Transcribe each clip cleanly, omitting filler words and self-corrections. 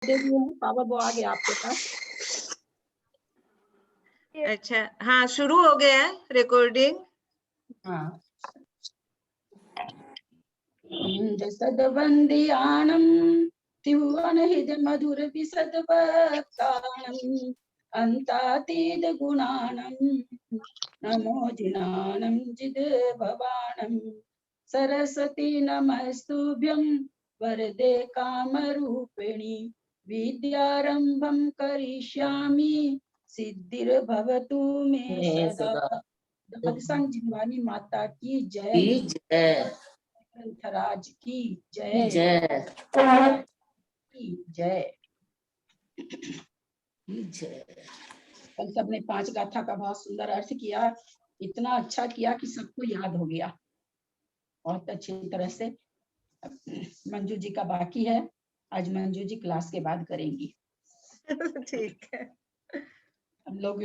दे दिए हैं, पावर वो आ गया आपके पास। अच्छा, हाँ शुरू हो गया है रिकॉर्डिंग। हाँ। सदवंदियाणं त्रिभुवनहित मधुर विशद वक्ताणं अन्तातीत गुणाणं नमो जिनानं जिद भवानं सरस्वती नमस्तुभ्यं वरदे कामरूपिणी विद्यारंभं करिष्यामि सिद्धिर्भवतु मे सदा। दादसांग जिनवानी माता की जय। ग्रंथराज की जय। की जय। कल सबने 5 गाथा का बहुत सुंदर अर्थ किया, इतना अच्छा किया कि सबको याद हो गया बहुत अच्छी तरह से। मंजू जी का बाकी है, आज मंजू जी क्लास के बाद करेंगी। ठीक है। हम लोग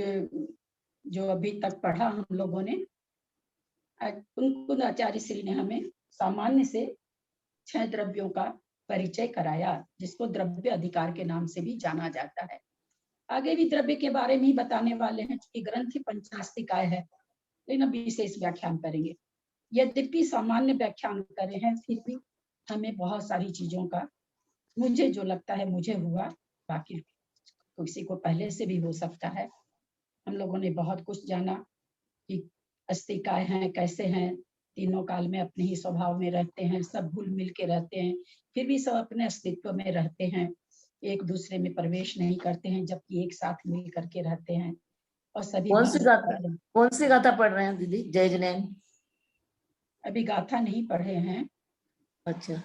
जो अभी तक पढ़ा हम लोगों ने, कुंकुद आचार्य श्री ने हमें सामान्य से 6 द्रव्यों का परिचय कराया, जिसको द्रव्य अधिकार के नाम से भी जाना जाता है। आगे भी द्रव्य के बारे में ही बताने वाले हैं, कि ग्रंथ 50 है, लेकिन अभी विशेष व्याख्यान करेंगे। यद्यपि सामान्य व्याख्यान करे हैं, फिर भी हमें बहुत सारी चीजों का, मुझे जो लगता है मुझे हुआ, बाकी किसी को पहले से भी हो सकता है। हम लोगों ने बहुत कुछ जाना कि अस्तिकाय हैं, कैसे हैं, तीनों काल में अपने ही स्वभाव में रहते हैं, सब घुल मिल के रहते हैं, फिर भी सब अपने अस्तित्व में रहते हैं, एक दूसरे में प्रवेश नहीं करते हैं, जबकि एक साथ मिल करके रहते हैं। और सभी कौन सी गाथा पढ़ रहे हैं दीदी? जय जैन। अभी गाथा नहीं पढ़े हैं। अच्छा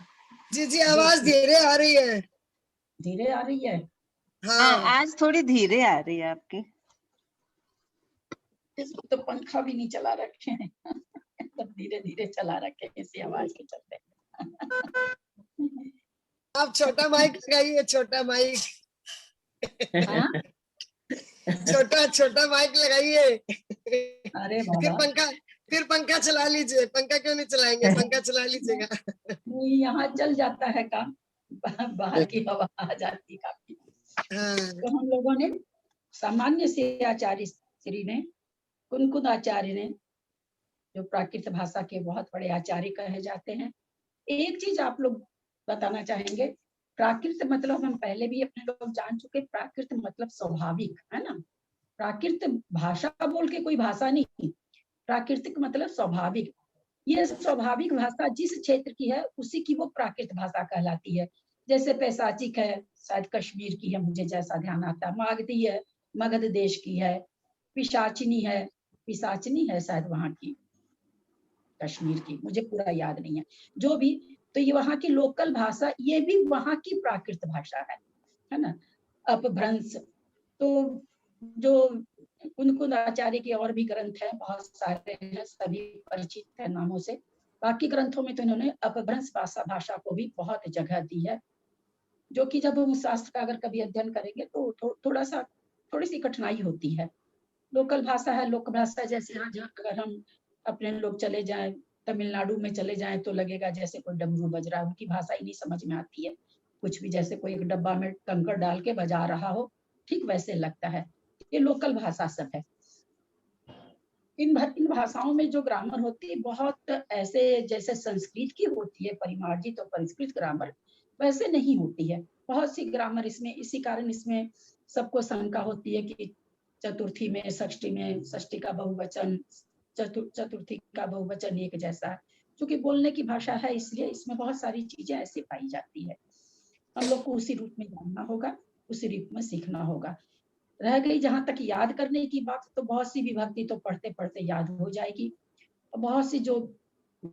जी आवाज धीरे आ रही है। धीरे आ रही है? हाँ आज थोड़ी धीरे आ रही है आपकी। तो पंखा भी नहीं चला रखे हैं तब धीरे धीरे चला रखे हैं इसी आवाज के चलते। आप छोटा माइक लगाइए, छोटा माइक। हाँ? छोटा माइक लगाइए। अरे बाबा, फिर पंखा चला लीजिए। पंखा क्यों नहीं चलाएंगे, पंखा चला लीजिएगा। यहाँ चल जाता है काम, बाहर की हवा आ जाती है काफी। तो हम लोगों ने सामान्य से आचार्य श्री ने, कुंकुद आचार्य ने, जो प्राकृत भाषा के बहुत बड़े आचार्य कहे जाते हैं। एक चीज आप लोग बताना चाहेंगे, प्राकृत मतलब हम पहले भी अपने लोग जान चुके, प्राकृत मतलब स्वाभाविक है ना। प्राकृत भाषा बोल के कोई भाषा नहीं, प्राकृतिक मतलब स्वाभाविक। ये स्वाभाविक भाषा जिस क्षेत्र की है उसी की वो प्राकृत भाषा कहलाती है। जैसे पैशाचिक है, शायद कश्मीर की है, मुझे जैसा ध्यान आता है। मागधी है, मगध देश की है। पिशाचिनी है, पिशाचिनी है शायद वहां की, कश्मीर की, मुझे पूरा याद नहीं है। जो भी, तो ये वहां की लोकल भाषा, ये भी वहां की प्राकृत भाषा है ना। अपभ्रंश, तो जो कुंकुद आचार्य के और भी ग्रंथ हैं, बहुत सारे हैं, सभी परिचित है नामों से। बाकी ग्रंथों में तो इन्होंने अपभ्रंश भाषा को भी बहुत जगह दी है, जो कि जब हम शास्त्र का अगर कभी अध्ययन करेंगे तो थोड़ी सी कठिनाई होती है। लोकल भाषा है, लोक भाषा, जैसे आज अगर हम अपने लोग चले जाएं, तमिलनाडु में चले जाएं, तो लगेगा जैसे कोई डमरू बज रहा है, उनकी भाषा ही नहीं समझ में आती है कुछ भी, जैसे कोई एक डब्बा में कंकड़ डाल के बजा रहा हो, ठीक वैसे लगता है। ये लोकल भाषा सब है। इन भाषाओं में जो ग्रामर होती है बहुत ऐसे, जैसे संस्कृत की होती है परिमार्जित और परिष्कृत ग्रामर, वैसे नहीं होती है। बहुत सी ग्रामर इसमें, इसी कारण इसमें सबको शंका होती है कि चतुर्थी में, षष्ठी का बहुवचन, चतुर्थी का बहुवचन एक जैसा है। क्योंकि बोलने की भाषा है, इसलिए इसमें बहुत सारी चीजें ऐसी पाई जाती है। हम लोग को उसी रूप में जानना होगा, उसी रूप में सीखना होगा। रह गई जहां तक याद करने की बात, तो बहुत सी विभक्ति तो पढ़ते पढ़ते याद हो जाएगी। और बहुत सी जो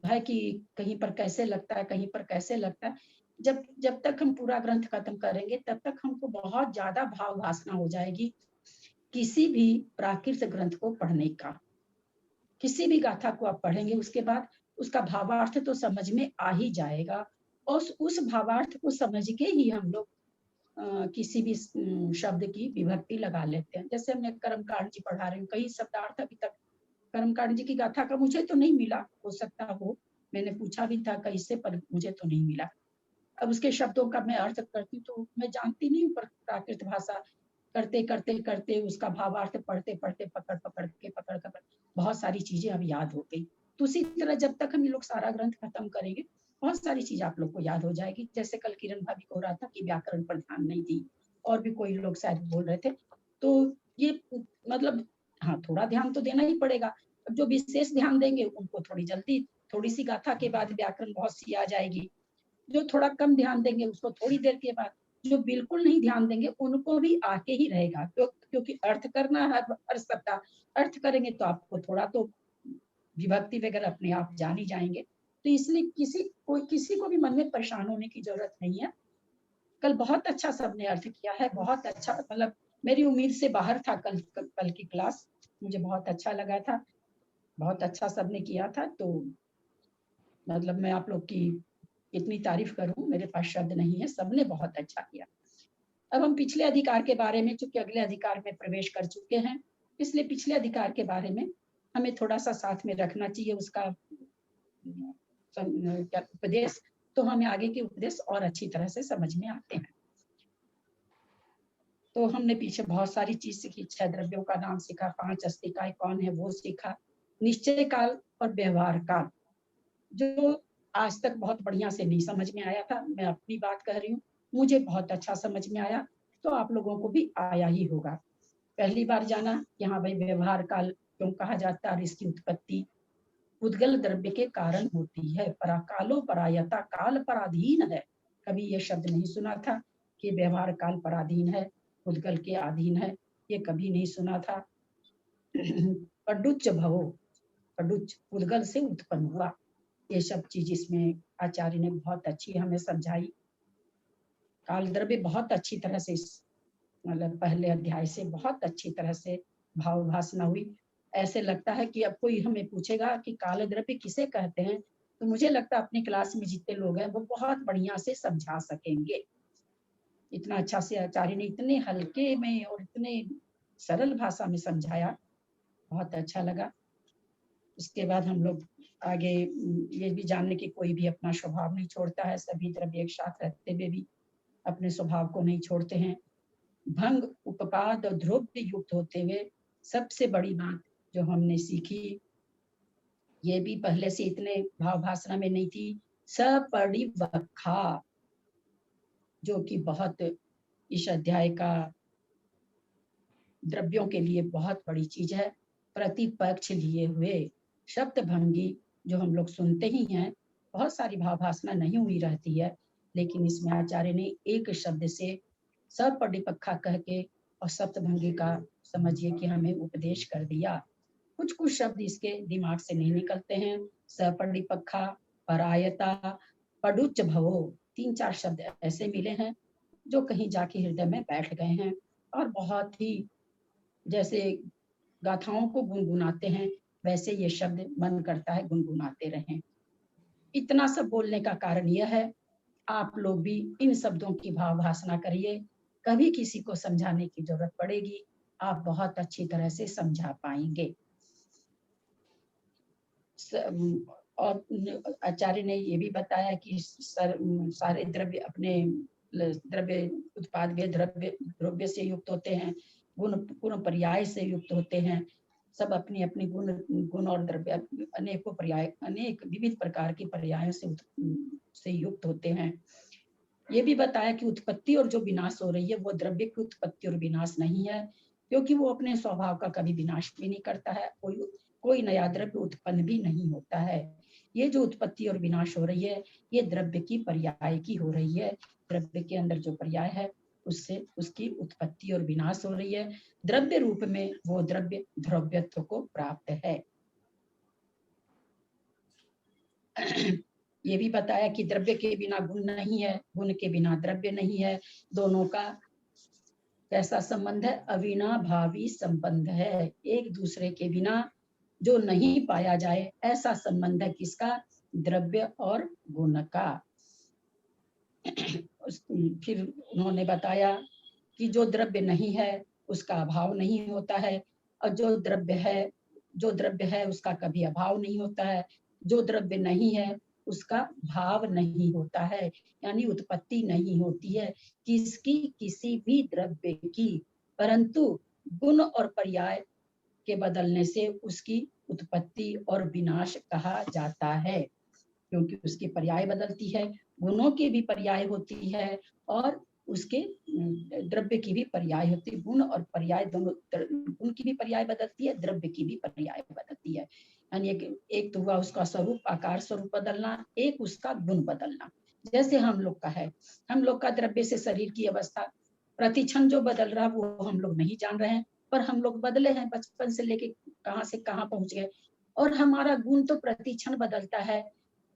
है कि कहीं पर कैसे लगता है, कहीं पर कैसे लगता है, जब तक हम पूरा ग्रंथ खत्म करेंगे तब तक हमको बहुत ज्यादा भाव वासना हो जाएगी किसी भी प्राकृत ग्रंथ को पढ़ने का। किसी भी गाथा को आप पढ़ेंगे, उसके बाद उसका भावार्थ तो समझ में आ ही जाएगा, और उस भावार्थ को समझ के ही हम लोग किसी भी शब्द की विभक्ति लगा लेते हैं। जैसे मैं कर्मकांड जी पढ़ा रही हूँ, कई शब्दार्थ अभी तक कर्मकांड जी की गाथा का मुझे तो नहीं मिला, हो सकता हो, मैंने पूछा भी था कैसे, पर मुझे तो नहीं मिला। अब उसके शब्दों का मैं अर्थ करती हूँ तो मैं जानती नहीं हूँ प्राकृत भाषा। करते करते करते उसका भावार्थ पढ़ते पढ़ते पकड़ बहुत सारी चीजें अब याद हो गई। तो उसी तरह जब तक हम लोग सारा ग्रंथ खत्म करेंगे बहुत सारी चीज आप लोग को याद हो जाएगी। जैसे कल किरण भाभी को हो रहा था कि व्याकरण पर ध्यान नहीं दी, और भी कोई लोग शायद बोल रहे थे। तो ये मतलब हाँ, थोड़ा ध्यान तो देना ही पड़ेगा। अब जो विशेष ध्यान देंगे उनको थोड़ी जल्दी, थोड़ी सी गाथा के बाद व्याकरण बहुत सी आ जाएगी। जो थोड़ा कम ध्यान देंगे उसको थोड़ी देर के बाद, जो बिल्कुल नहीं ध्यान देंगे उनको भी आके ही रहेगा। क्योंकि अर्थ करना है, हर सप्ताह अर्थ करेंगे तो आपको थोड़ा तो विभक्ति वगैरह अपने आप जान ही जाएंगे। तो इसलिए किसी को भी मन में परेशान होने की जरूरत नहीं है। कल बहुत अच्छा सबने अर्थ किया है, बहुत अच्छा, मतलब मेरी उम्मीद से बाहर था कल की क्लास। मुझे बहुत अच्छा लगा था, बहुत अच्छा सबने किया था। तो मतलब मैं आप लोग की इतनी तारीफ करूं, मेरे पास शब्द नहीं है, सबने बहुत अच्छा किया। अब हम पिछले अधिकार के बारे में, चूंकि अगले अधिकार में प्रवेश कर चुके हैं, इसलिए पिछले अधिकार के बारे में हमें थोड़ा सा साथ में रखना चाहिए उसका उपदेश, तो हमें आगे के उपदेश और अच्छी तरह से समझ में आते हैं। तो हमने पीछे बहुत सारी चीज सीखी, 6 द्रव्यों का नाम सीखा, 5 अस्थिकाएं कौन है वो सीखा, निश्चय काल और व्यवहार काल, जो आज तक बहुत बढ़िया से नहीं समझ में आया था। मैं अपनी बात कह रही हूँ, मुझे बहुत अच्छा समझ में आया, तो आप लोगों को भी आया ही होगा। पहली बार जाना कि हाँ भाई व्यवहार काल क्यों कहा जाता है, और इसकी उत्पत्ति उद्गल द्रव्य के कारण होती है। पराकालो परायता, काल पराधीन है। कभी ये शब्द नहीं सुना था कि व्यवहार काल पराधीन है, उद्गल के अधीन है, ये कभी नहीं सुना था। पडुच्च भवो, पडुच्च उद्गल से उत्पन्न हुआ, ये सब चीज इसमें आचार्य ने बहुत अच्छी हमें समझाई। काल द्रव्य बहुत अच्छी तरह से मतलब पहले अध्याय से बहुत अच्छी तरह से भाव भाषणा हुई। ऐसे लगता है कि अब कोई हमें पूछेगा कि काल द्रव्य किसे कहते हैं, तो मुझे लगता है अपनी क्लास में जितने लोग हैं वो बहुत बढ़िया से समझा सकेंगे। इतना अच्छा से आचार्य ने इतने हल्के में और इतने सरल भाषा में समझाया, बहुत अच्छा लगा। उसके बाद हम लोग आगे ये भी जानने की कोई भी अपना स्वभाव नहीं छोड़ता है, सभी द्रव्य एक साथ रहते हुए भी अपने स्वभाव को नहीं छोड़ते हैं। भंग उपपाद और ध्रुव्य युक्त होते हुए सबसे बड़ी बात जो हमने सीखी, ये भी पहले से इतने भाव भाषा में नहीं थी, सपरिवखा, जो कि बहुत इस अध्याय का द्रव्यों के लिए बहुत बड़ी चीज है। प्रतिपक्ष लिए हुए शब्द भंगी जो हम लोग सुनते ही हैं, बहुत सारी भाव भाषा नहीं हुई रहती है, लेकिन इसमें आचार्य ने एक शब्द से सपरिपक्खा कह के और सप्तभंगी का समझिए कि हमें उपदेश कर दिया। कुछ कुछ शब्द इसके दिमाग से नहीं निकलते हैं। सपरिपक्खा, परायता, पडुच्च भवो, 3-4 शब्द ऐसे मिले हैं जो कहीं जाके हृदय में बैठ गए हैं, और बहुत ही जैसे गाथाओं को गुनगुनाते हैं वैसे ये शब्द मन करता है गुनगुनाते रहें। इतना सब बोलने का कारण यह है, आप लोग भी इन शब्दों की भाव भाषा करिए, कभी किसी को समझाने की जरूरत पड़ेगी आप बहुत अच्छी तरह से समझा पाएंगे। और आचार्य ने ये भी बताया कि सारे द्रव्य अपने द्रव्य उत्पाद द्रव्य से युक्त होते हैं, गुण पर्याय से युक्त होते हैं, सब अपनी अपनी गुण और द्रव्य अनेकों पर्याय, अनेक विविध प्रकार की पर्यायों से युक्त होते हैं। ये भी बताया कि उत्पत्ति और जो विनाश हो रही है वो द्रव्य की उत्पत्ति और विनाश नहीं है, क्योंकि वो अपने स्वभाव का कभी विनाश भी नहीं करता है, कोई नया द्रव्य उत्पन्न भी नहीं होता है। ये जो उत्पत्ति और विनाश हो रही है ये द्रव्य की पर्याय की हो रही है। द्रव्य के अंदर जो पर्याय है उससे उसकी उत्पत्ति और विनाश हो रही है। द्रव्य रूप में वो द्रव्य द्रव्यत्व को प्राप्त है। ये भी बताया कि द्रव्य के बिना गुण नहीं है, गुण के बिना द्रव्य नहीं है, दोनों का कैसा संबंध है, अविनाभावी संबंध है, एक दूसरे के बिना जो नहीं पाया जाए ऐसा संबंध है किसका, द्रव्य और गुण का। फिर उन्होंने बताया कि जो द्रव्य नहीं है उसका अभाव नहीं होता है, और जो द्रव्य है उसका कभी अभाव नहीं होता है। जो द्रव्य नहीं है उसका भाव नहीं होता है, यानी उत्पत्ति नहीं होती है किसकी, किसी भी द्रव्य की, परंतु गुण और पर्याय के बदलने से उसकी उत्पत्ति और विनाश कहा जाता है, क्योंकि उसकी पर्याय बदलती है, गुणों की भी पर्याय होती है और उसके द्रव्य की भी पर्याय होती है। गुण और पर्याय दोनों, गुण की भी पर्याय बदलती है, द्रव्य की भी पर्याय बदलती है। यानी एक तो हुआ उसका स्वरूप, आकार स्वरूप बदलना, एक उसका गुण बदलना। जैसे हम लोग का है, हम लोग का द्रव्य से शरीर की अवस्था प्रतिक्षण जो बदल रहा वो हम लोग नहीं जान रहे हैं, पर हम लोग बदले हैं, बचपन से लेके कहाँ से कहाँ पहुंच गए। और हमारा गुण तो प्रतिक्षण बदलता है,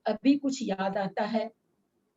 अभी कुछ याद आता है,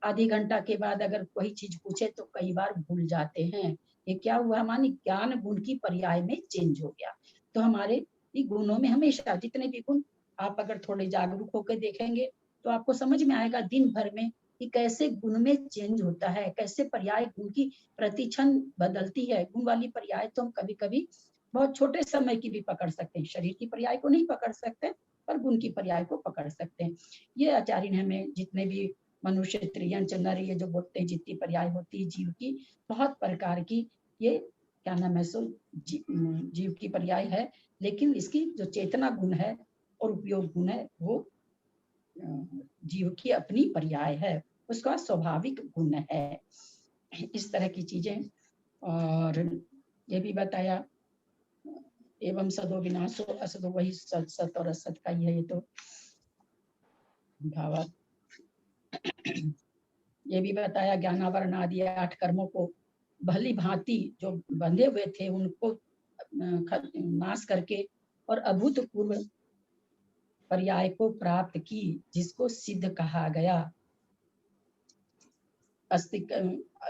आधी घंटा के बाद अगर कोई चीज पूछे तो कई बार भूल जाते हैं। ये क्या हुआ, हमारी ज्ञान गुण की पर्याय में चेंज हो गया। तो हमारे गुणों में हमेशा जितने भी गुण, आप अगर थोड़े जागरूक होकर देखेंगे तो आपको समझ में आएगा दिन भर में कि कैसे गुण में चेंज होता है, कैसे पर्याय गुण की प्रतिक्षण बदलती है। गुण वाली पर्याय तो हम कभी कभी बहुत छोटे समय की भी पकड़ सकते हैं, शरीर की पर्याय को नहीं पकड़ सकते, पर गुण की पर्याय को पकड़ सकते हैं। ये आचार्य ने हमें जितने भी मनुष्य, त्रियंच, नर, ये जो बोलते हैं जितनी पर्याय होती है जीव की, बहुत प्रकार की, ये क्या नाम है सो जीव की पर्याय है, लेकिन इसकी जो चेतना गुण है और उपयोग गुण है वो जीव की अपनी पर्याय है, उसका स्वाभाविक गुण है। इस तरह की चीजें। और ये भी बताया एवं सदो विनाशो असदो, वही सत, सत और असत का ही है ये तो भावार्थ। ये भी बताया ज्ञानावरण आदि 8 कर्मों को भली भांति जो बंधे हुए थे उनको नाश करके और अभूतपूर्व पर्याय को प्राप्त की, जिसको सिद्ध कहा गया।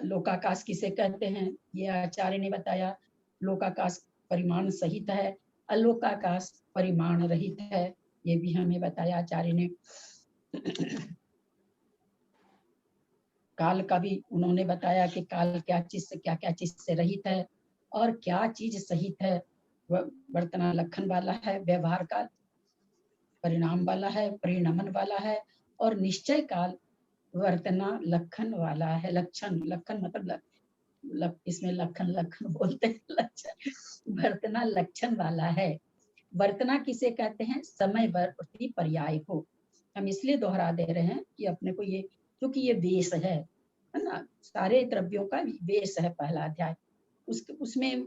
लोकाकाश किसे कहते हैं, ये आचार्य ने बताया। लोकाकाश परिमाण सहित है, अलोकाकाश परिमाण रहित है, ये भी हमें बताया आचार्य ने। काल का भी उन्होंने बताया कि काल क्या चीज से, क्या क्या चीज से रहित है और क्या चीज सहित है। वर्तना लक्षण वाला है, व्यवहार काल परिणाम वाला है, परिणमन वाला है, और निश्चय काल वर्तना लक्षण वाला है। लक्षण, लक्षण मतलब इसमें लक्षण, लक्षण बोलते हैं, लक्षण वर्तना लक्षण वाला है। वर्तना किसे कहते हैं, समय वर्ती पर्याय को। हम इसलिए दोहरा दे रहे हैं कि अपने को ये, क्योंकि ये वेश है ना, सारे द्रव्यों का वेश है पहला अध्याय, उसमें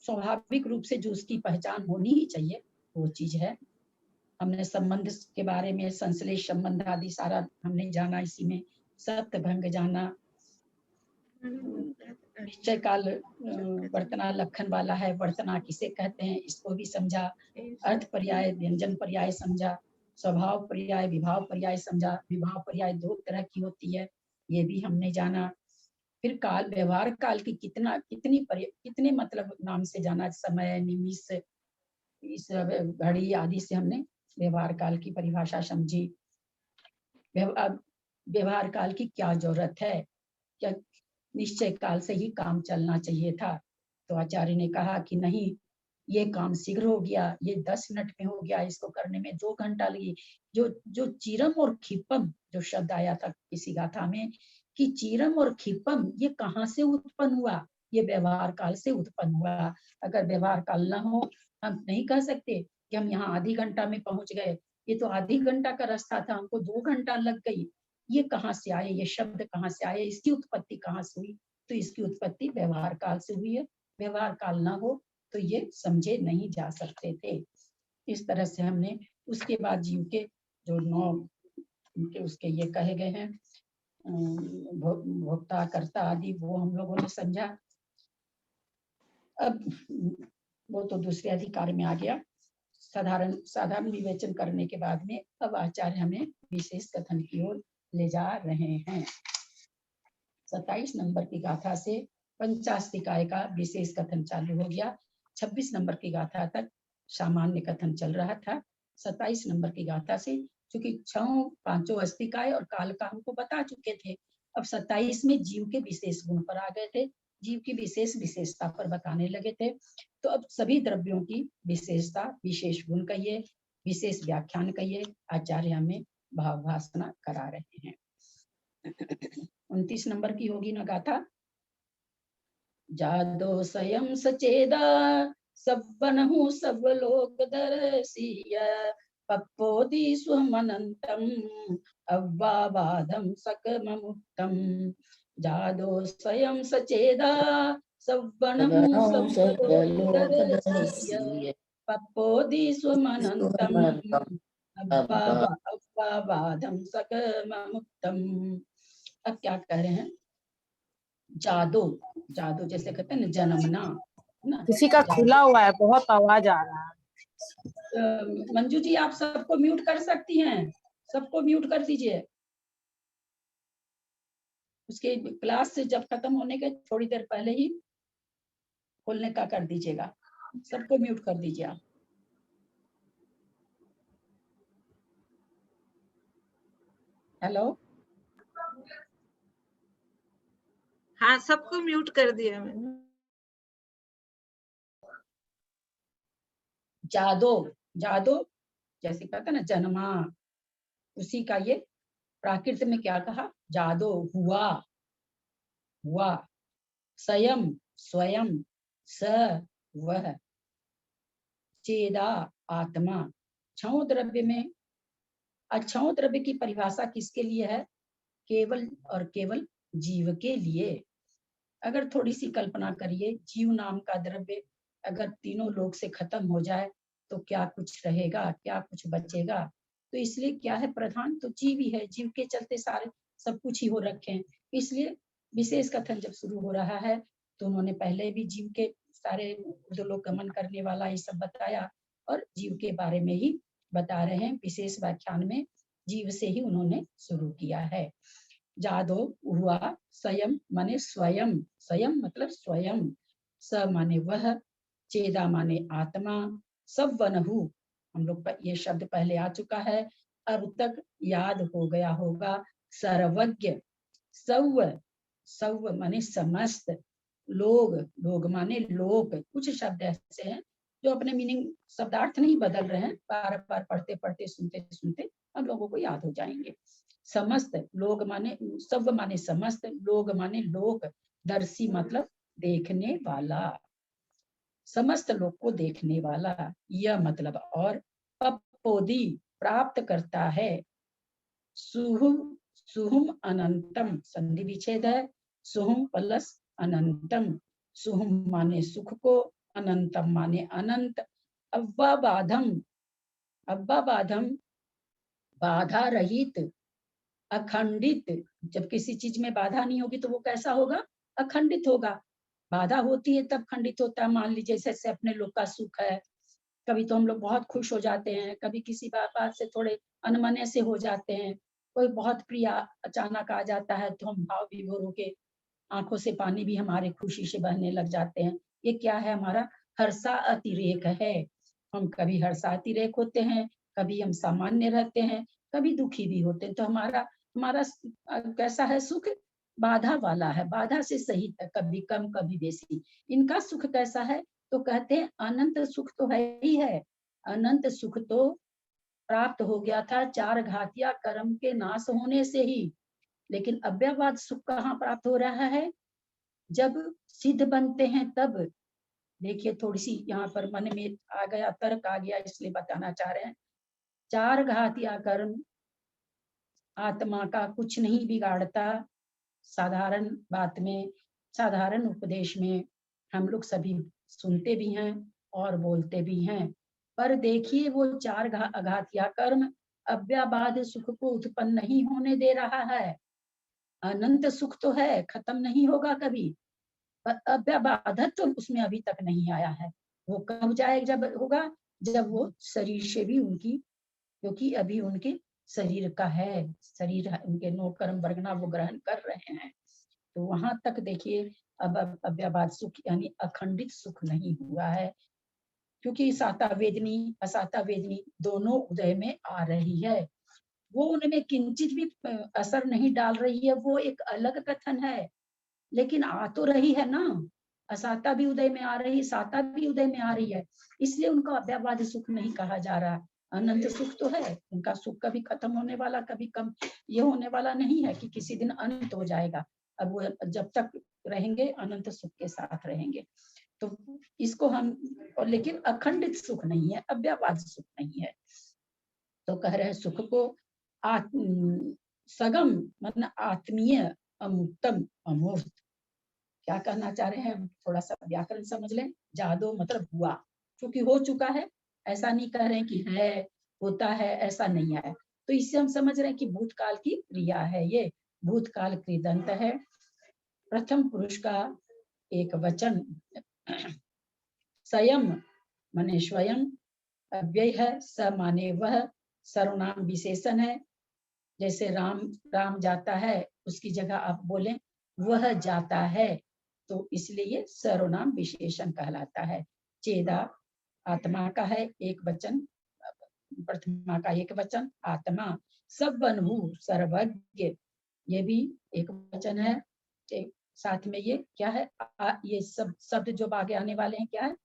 स्वाभाविक रूप से जो उसकी पहचान होनी ही चाहिए वो चीज है। हमने संबंध के बारे में, संश्लेष संबंध आदि सारा हमने जाना, इसी में सप्तभंग जाना। निश्चय काल वर्तना लक्षण वाला है, वर्तना किसे कहते हैं इसको भी समझा, अर्थ पर्याय, व्यंजन पर्याय समझा, स्वभाव पर्याय, विभाव पर्याय समझा। विभाव पर्याय 2 तरह की होती है, ये भी हमने जाना। फिर काल, व्यवहार काल की कितने मतलब नाम से जाना, समय, निमिष, इस घड़ी आदि से हमने व्यवहार काल की परिभाषा समझी। व्यवहार काल की क्या जरूरत है, क्या निश्चय काल से ही काम चलना चाहिए था। तो आचार्य ने कहा कि नहीं, ये काम शीघ्र हो गया, ये 10 मिनट में हो गया, इसको करने में 2 घंटा लगी। जो चीरम और खिपम जो शब्द आया था किसी गाथा में कि चीरम और खिपम ये कहाँ से उत्पन्न हुआ, ये व्यवहार काल से उत्पन्न हुआ। अगर व्यवहार काल न हो, हम नहीं कह सकते कि हम यहाँ आधी घंटा में पहुंच गए, ये तो आधी घंटा का रास्ता था, हमको 2 घंटा लग गई। ये कहाँ से आए, ये शब्द कहाँ से आए, इसकी उत्पत्ति कहाँ से हुई? तो इसकी उत्पत्ति व्यवहार काल से हुई है। व्यवहार काल ना हो तो ये समझे नहीं जा सकते थे। इस तरह से हमने उसके बाद जीव के जो 9 उसके ये कहे गए हैं, भोक्ता, कर्ता आदि, वो हम लोगों ने समझा। अब वो तो दूसरे अधिकार में आ गया। साधारण विवेचन करने के बाद में अब आचार्य हमें विशेष कथन की ओर ले जा रहे हैं। 27 नंबर की गाथा से पंचास्तिकाय का विशेष कथन चालू हो गया। 26 नंबर की गाथा तक सामान्य कथन चल रहा था। 27 नंबर की गाथा से, क्योंकि 5 अस्तिकाय और काल का हमको बता चुके थे, अब 27 में जीव के विशेष गुण पर आ गए थे, जीव की विशेष विशेषता पर बताने लगे थे। तो अब सभी द्रव्यों की विशेषता, विशेष गुण कहिए, विशेष व्याख्यान कहिए, आचार्य हमें भावभासना करा रहे हैं। 29 नंबर की होगी ना गाथा। जादो स्वयं सचेदा सब बनहु सब लोक दर्शिय पप्पोदि स्वमनंतम अव्वाबाधम सकममुक्तम। जादो स्वयं सचेदा सब बनहु सब लोक दर्शिय पप्पोदि स्वमनंतम अव्वाबाधम सकममुक्तम। अब क्या कह रहे हैं? जादो, जादो जैसे कहते हैं ना जन्मना, है ना। किसी का खुला हुआ है, बहुत आवाज आ रहा है। मंजू जी आप सबको म्यूट कर सकती हैं, सबको म्यूट कर दीजिए। उसके क्लास से जब खत्म होने के थोड़ी देर पहले ही खोलने का कर दीजिएगा, सबको म्यूट कर दीजिए आप। हेलो, हाँ सबको म्यूट कर दिया मैंने। जादो, जादो जैसे कहते हैं ना जन्मा, उसी का ये प्राकृत में क्या कहा? जादो हुआ, हुआ। स्वयं, स्वयं, स वह, चेदा आत्मा। छौ द्रव्य में अक्षौ द्रव्य की परिभाषा किसके लिए है? केवल और केवल जीव के लिए। अगर थोड़ी सी कल्पना करिए, जीव नाम का द्रव्य अगर तीनों लोक से खत्म हो जाए तो क्या कुछ रहेगा, क्या कुछ बचेगा? तो इसलिए क्या है प्रधान? तो जीव ही है, जीव के चलते सारे सब कुछ ही हो रखे हैं। इसलिए विशेष कथन जब शुरू हो रहा है तो उन्होंने पहले भी जीव के सारे गमन करने वाला ये सब बताया और जीव के बारे में ही बता रहे हैं। विशेष व्याख्यान में जीव से ही उन्होंने शुरू किया है। जादो हुआ, स्वयं माने स्वयं, स्वयं मतलब स्वयं, स माने वह, चेदा माने आत्मा, सब वनहु, हम लोग पर ये शब्द पहले आ चुका है, अब तक याद हो गया होगा। सर्वज्ञ, सव, सव माने समस्त, लोग, लोग माने लोक। कुछ शब्द ऐसे हैं जो अपने मीनिंग शब्दार्थ नहीं बदल रहे हैं, बार बार पढ़ते पढ़ते सुनते सुनते हम लोगों को याद हो जाएंगे। समस्त, लोग माने सब माने समस्त, लोग माने लोक, दर्शी मतलब देखने वाला, समस्त लोग को देखने वाला, यह मतलब। और पप्पोदी प्राप्त करता है, सुहुम, सुहुम अनंतम, संधि विच्छेद है, सुहुम प्लस अनंतम। सुहुम माने सुख को, अनंतम माने अनंत। अव्वा बाधम, अव्वा बाधम बाधा रहित, अखंडित। जब किसी चीज में बाधा नहीं होगी तो वो कैसा होगा? अखंडित होगा। बाधा होती है तब खंडित होता है। मान लीजिए जैसे अपने लोग का सुख है, कभी तो हम लोग बहुत खुश हो जाते हैं, कभी किसी बात से थोड़े अनमने से हो जाते हैं, कोई बहुत प्रिय अचानक आ जाता है तो हम भाव विभोर होके आंखों से पानी भी हमारे खुशी से बहने लग जाते हैं। ये क्या है? हमारा हर्षा अतिरेक है। हम कभी हर्षातिरेक होते हैं, कभी हम सामान्य रहते हैं, कभी दुखी भी होते हैं। तो हमारा हमारा कैसा है? सुख बाधा वाला है, बाधा से सहित है, कभी कम कभी बेसी। इनका सुख कैसा है? तो कहते हैं अनंत सुख तो है ही है। अनंत सुख तो प्राप्त हो गया था चार घातिया कर्म के नाश होने से ही। लेकिन अव्ययवाद सुख कहाँ प्राप्त हो रहा है? जब सिद्ध बनते हैं तब। देखिए थोड़ी सी यहाँ पर मन में आ गया, तर्क आ गया, इसलिए बताना चाह रहे हैं। चार घातिया कर्म आत्मा का कुछ नहीं बिगाड़ता। साधारण बात में, साधारण उपदेश में हम लोग सभी सुनते भी हैं और बोलते भी हैं, पर देखिए वो चार घातिया कर्म अव्ययवाद सुख को उत्पन्न नहीं होने दे रहा है। अनंत सुख तो है, खत्म नहीं होगा कभी, पर अव्ययबाधत तो उसमें अभी तक नहीं आया है। वो कब जाएगा? जब होगा जब वो शरीर से भी उनकी, क्योंकि अभी उनके शरीर का है, शरीर उनके नो कर्म वर्गना वो ग्रहण कर रहे हैं। तो वहां तक देखिए अब अव्ययवाद सुख यानी अखंडित सुख नहीं हुआ है, क्योंकि साता वेदनी असाता वेदनी दोनों उदय में आ रही है। वो उनमें किंचित भी असर नहीं डाल रही है, वो एक अलग कथन है, लेकिन आ तो रही है ना। असाता भी उदय में आ रही, साता भी उदय में आ रही है, इसलिए उनका अव्ययवाद सुख नहीं कहा जा रहा। अनंत सुख तो है, उनका सुख कभी खत्म होने वाला, कभी कम ये होने वाला नहीं है कि किसी दिन अंत हो जाएगा। अब वो जब तक रहेंगे अनंत सुख के साथ रहेंगे। तो इसको हम, और लेकिन अखंडित सुख नहीं है, अव्यापाद सुख नहीं है। तो कह रहे हैं सुख को सगम मतलब आत्मीय, अमूर्तम, अमूर्त। क्या कहना चाह रहे हैं, थोड़ा सा व्याकरण समझ लें। जादो मतलब हुआ, क्योंकि हो चुका है, ऐसा नहीं कह रहे हैं कि है, होता है, ऐसा नहीं है। तो इससे हम समझ रहे हैं कि भूतकाल की क्रिया है, ये भूतकाल कृदंत है। प्रथम पुरुष का एक वचन, स्वयं माने स्वयं, अव्यय है, स माने वह, सर्वनाम विशेषण है। जैसे राम, राम जाता है, उसकी जगह आप बोलें वह जाता है, तो इसलिए ये सर्वनाम विशेषण कहलाता है। चेदा आत्मा का है एक वचन, प्रथमा का एक वचन आत्मा। सब बनहु सर्वज्ञ, ये भी एक वचन है। साथ में ये क्या है, ये सब शब्द जो आगे आने वाले हैं क्या है,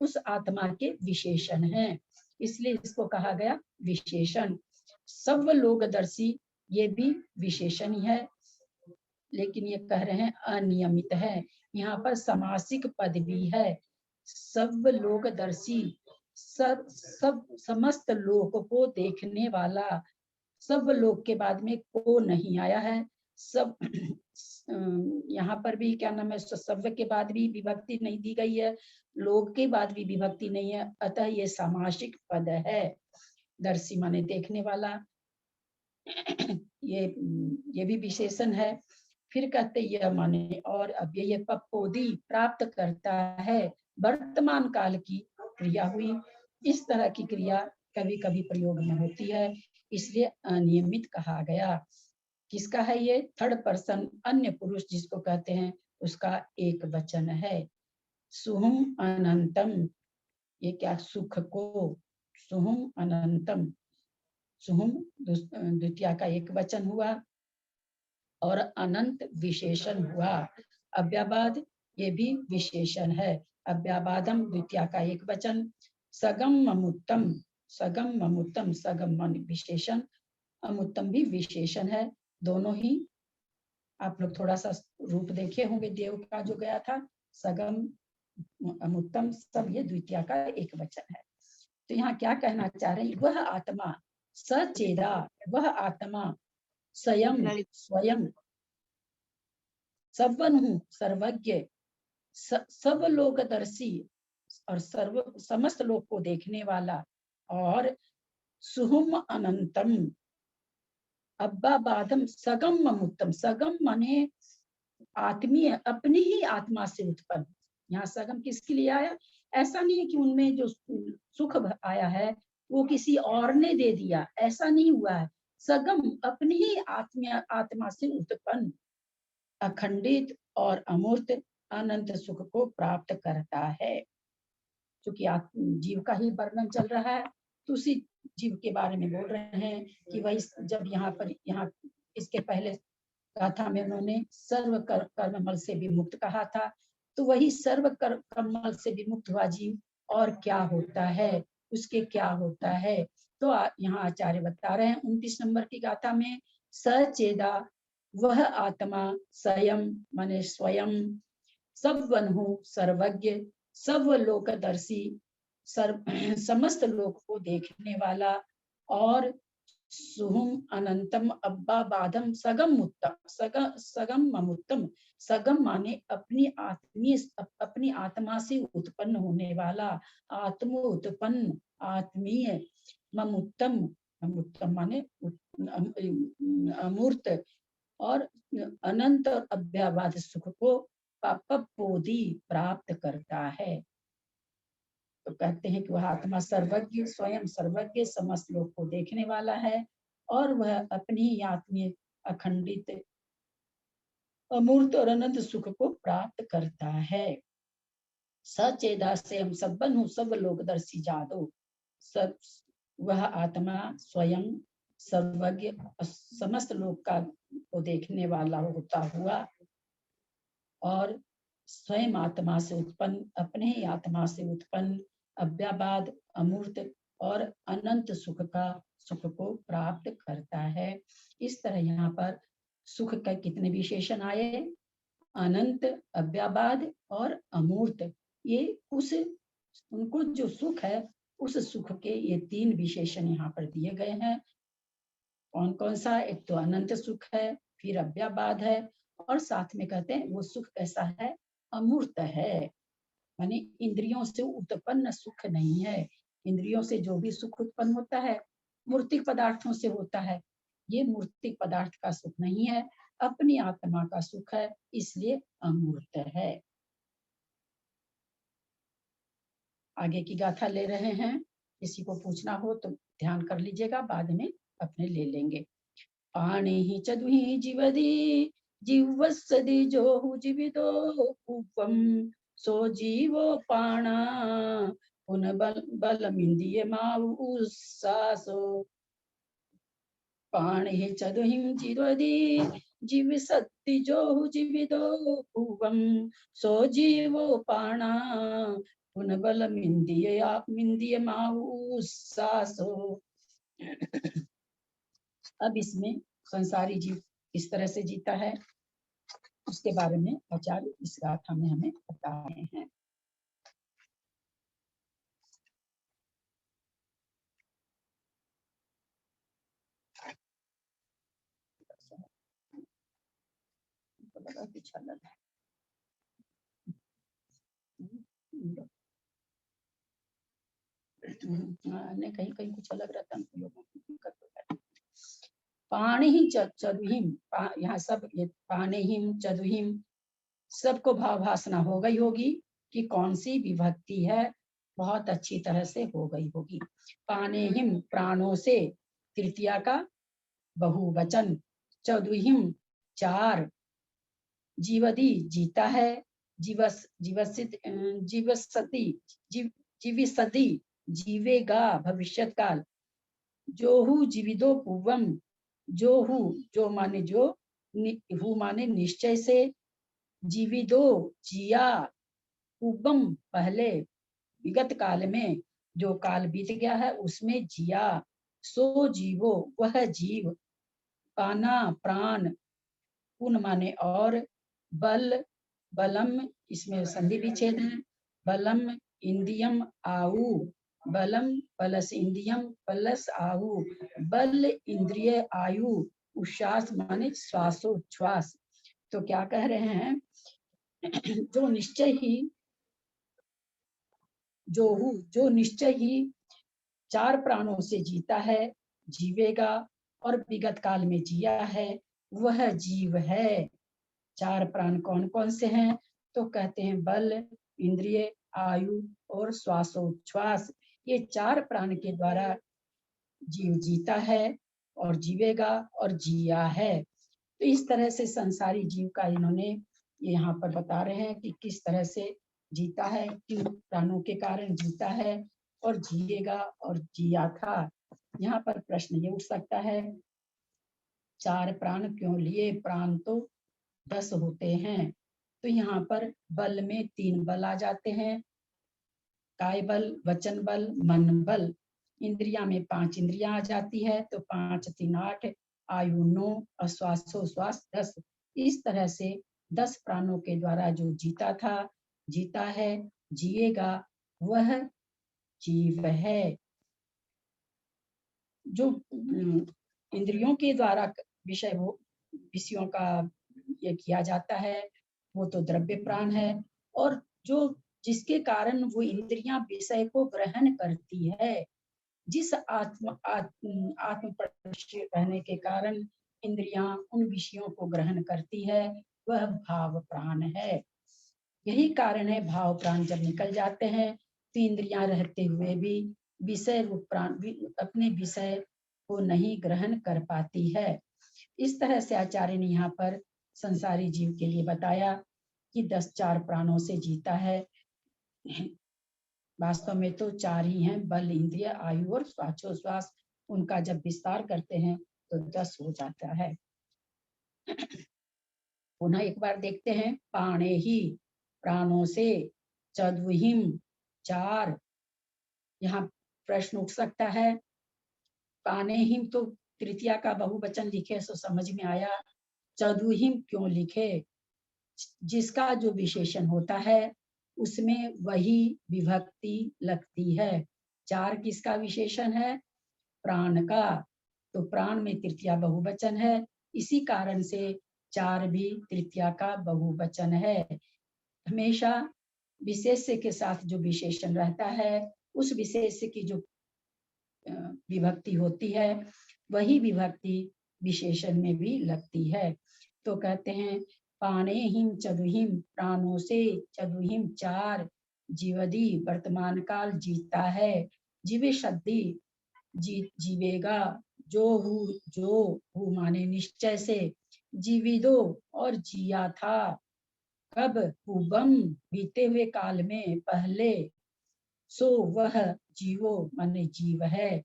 उस आत्मा के विशेषण हैं, इसलिए इसको कहा गया विशेषण। सब लोकदर्शी, ये भी विशेषण ही है, लेकिन ये कह रहे हैं अनियमित है। यहाँ पर समासिक पद भी है। सब लोकदर्शी, सब सब समस्त लोक को देखने वाला। सब लोग के बाद में को नहीं आया है। सब यहाँ पर भी क्या नाम है, शब्द के बाद भी विभक्ति नहीं दी गई है, लोग के बाद भी विभक्ति नहीं है, अतः ये सामासिक पद है। दर्शी माने देखने वाला, ये भी विशेषण है। फिर कहते यह माने, और अब ये पपोदी प्राप्त करता है, वर्तमान काल की क्रिया हुई। इस तरह की क्रिया कभी कभी प्रयोग में होती है, इसलिए अनियमित कहा गया। किसका है ये, थर्ड पर्सन अन्य पुरुष जिसको कहते हैं, उसका एक वचन है। सुहुम अनंतम, ये क्या, सुख को, सुहुम अनंतम, सुहुम द्वितीय का एक वचन हुआ, और अनंत विशेषण हुआ। अव्याबाद, ये भी विशेषण है। अव्याबादम द्वितीय का एक वचन। सगम अमुत्तम, सगम अमुत्तम, सगम मान विशेषण, अमुत्तम भी विशेषण है। दोनों ही आप लोग थोड़ा सा रूप देखे होंगे देव का जो गया था, सगम अमुत्तम, सब ये द्वितीय का एक वचन है। तो यहाँ क्या कहना चाह रहे हैं, वह आत्मा सचेदा, वह आत्मा स्वयं, स्वयं सबन हूँ सर्वज्ञ, सब लोकदर्शी और सर्व समस्त लोक को देखने वाला, और सुहुम अनंतम, अब्बा बादम, सगम अमुत्तम, सगम माने आत्मीय, अपनी ही आत्मा से उत्पन्न। यहाँ सगम किसके लिए आया, ऐसा नहीं है कि उनमें जो सुख आया है वो किसी और ने दे दिया, ऐसा नहीं हुआ है। सगम अपनी ही आत्मा से उत्पन्न, अखंडित और अमूर्त अनंत सुख को प्राप्त करता है। क्योंकि जीव का ही वर्णन चल रहा है, तो उसी जीव के बारे में बोल रहे हैं कि वही जब यहाँ इसके पहले गाथा में उन्होंने सर्व कर्ममल से विमुक्त कहा था, तो वही सर्व कर्ममल से विमुक्त हुआ जीव और क्या होता है, उसके क्या होता है। तो यहाँ आचार्य बता रहे हैं 29 नंबर की गाथा में, सचेदा वह आत्मा स्वयं माने स्वयं, सब वनहु सर्वज्ञ, सब लोकदर्शी, समस्त लोक को देखने वाला, और सुहुम अनंतम अब्बा बाधम सगम उत्तम, सगम ममुत्तम, सगम माने अपनी आत्मा से उत्पन्न होने वाला, आत्मो उत्पन्न, आत्मीय, ममुत्तम, ममुत्तम माने अमूर्त, और अनंत और अव्याबाद सुख को पपोदी प्राप्त करता है। तो कहते हैं कि वह आत्मा सर्वज्ञ, स्वयं सर्वज्ञ, समस्त लोग को देखने वाला है, और वह अपनी ही आत्मीय अखंडित अमूर्त और अनंत सुख को प्राप्त करता है। सचेदा से हम सब बनहु सब लोकदर्शी जादो, सब वह आत्मा स्वयं सर्वज्ञ समस्त लोक का को देखने वाला होता हुआ, और स्वयं आत्मा से उत्पन्न, अपने ही आत्मा से उत्पन्न, अव्याबाद अमूर्त और अनंत सुख को प्राप्त करता है। इस तरह यहाँ पर सुख का कितने विशेषण आए? अनंत, अव्याबाद और अमूर्त। ये उनको जो सुख है उस सुख के ये 3 विशेषण यहाँ पर दिए गए हैं। कौन कौन सा? एक तो अनंत सुख है, फिर अव्याबाद है, और साथ में कहते हैं वो सुख कैसा है? अमूर्त है, माने इंद्रियों से उत्पन्न सुख नहीं है। इंद्रियों से जो भी सुख उत्पन्न होता है मूर्तिक पदार्थों से होता है, ये मूर्तिक पदार्थ का सुख नहीं है, अपनी आत्मा का सुख है, इसलिए अमूर्त है। आगे की गाथा ले रहे हैं, किसी को पूछना हो तो ध्यान कर लीजिएगा, बाद में अपने ले लेंगे। पाणि चदुहि जीवदी जीवसदि जो जीवितो उपम सो जीवो पाणा पुन बलमिंदिये माउसासो। पाणि चदुहि जीवदी जीवसदि जो जीवितो उपम सो जीवो पाणा पुन बलमिंदिये माउसासो। अब इसमें संसारी जीव किस तरह से जीता है उसके बारे में आचार्य इस गाथा में हमें बता रहे हैं। नहीं, कहीं कहीं कुछ अलग रहता है, लोगों की दिक्कत होता है। पाणि चदुहिम, यहाँ सब ये पाणिहिम चदुहिम सबको भाव भासना हो गई होगी कि कौन सी विभक्ति है, बहुत अच्छी तरह से हो गई होगी। पाणिहिम प्राणों से, तृतीया का बहुवचन, चौदुहिम 4, जीवदी जीता है, जीविसति जीवेगा भविष्यत काल, जोहु जीविदो पूर्वम, जोहु जो माने जो, हु माने निश्चय से, जीविदो जिया, पूर्वम पहले, विगत काल में जो काल बीत गया है उसमें जिया, सो जीवो वह जीव, पाना प्राण, पुन माने और, बल बलम इसमें संधि विच्छेद है, बलम इंदियम आऊ, बलम प्लस इंदियम प्लस आऊ, बल इंद्रिय आयु, उश्वास माने श्वासोच्छ्वास। तो क्या कह रहे हैं? जो निश्चय ही जो निश्चय ही 4 प्राणों से जीता है, जीवेगा और विगत काल में जिया है, वह जीव है। 4 प्राण कौन कौन से हैं? तो कहते हैं बल, इंद्रिय, आयु और श्वासोच्छ्वास। ये 4 प्राण के द्वारा जीव जीता है और जीवेगा और जिया है। तो इस तरह से संसारी जीव का इन्होंने यहाँ पर बता रहे हैं कि किस तरह से जीता है, किन प्राणों के कारण जीता है और जिएगा और जिया था। यहाँ पर प्रश्न ये उठ सकता है, 4 प्राण क्यों लिए? प्राण तो 10 होते हैं। तो यहाँ पर बल में 3 बल आ जाते हैं, काय बल, वचन बल, मन बल। इंद्रिया में 5 इंद्रियां आ जाती है, तो 5 3 8, आयु 9 और श्वासोश्वास 10। इस तरह से 10 प्राणों के द्वारा जो जीता था, जीता है, जिएगा, वह जीव है। जो इंद्रियों के द्वारा विषयों का ये किया जाता है वो तो द्रव्य प्राण है, और जो जिसके कारण वो इंद्रियां विषय को ग्रहण करती है, जिस आत्म रहने के कारण इंद्रियां उन विषयों को ग्रहण करती है, वह भाव प्राण है। यही कारण है भाव प्राण जब निकल जाते हैं तो इंद्रियां रहते हुए भी विषय रूप प्राण अपने विषय को नहीं ग्रहण कर पाती है। इस तरह से आचार्य ने यहाँ पर संसारी जीव के लिए बताया कि 10 4 प्राणों से जीता है। वास्तव में तो 4 ही हैं, बल, इंद्रिय, आयु और श्वासोच्छ्वास। उनका जब विस्तार करते हैं तो 10 हो जाता है। पुनः एक बार देखते हैं, पाणे ही प्राणों से, चद्विहिम 4, यहाँ प्रश्न उठ सकता है। पानेहिम तो तृतीया का बहुवचन लिखे सो समझ में आया, चतुहिम क्यों लिखे? जिसका जो विशेषण होता है उसमें वही विभक्ति लगती है। चार किसका विशेषण है? प्राण का। तो प्राण में तृतीया बहुवचन है, इसी कारण से चार भी तृतीया का बहुवचन है। हमेशा विशेष्य के साथ जो विशेषण रहता है उस विशेष्य की जो विभक्ति होती है वही विभक्ति विशेषण में भी लगती है। तो कहते हैं पानेहिम चतुहिम, प्राणों से चतुहिम चार, जीवदी वर्तमान काल जीता है, जीवे शब्दी जीवेगा, जो हु माने निश्चय से, जीविदो और जिया था, कब हुबम बीते हुए काल में पहले, सो वह जीवो माने जीव है।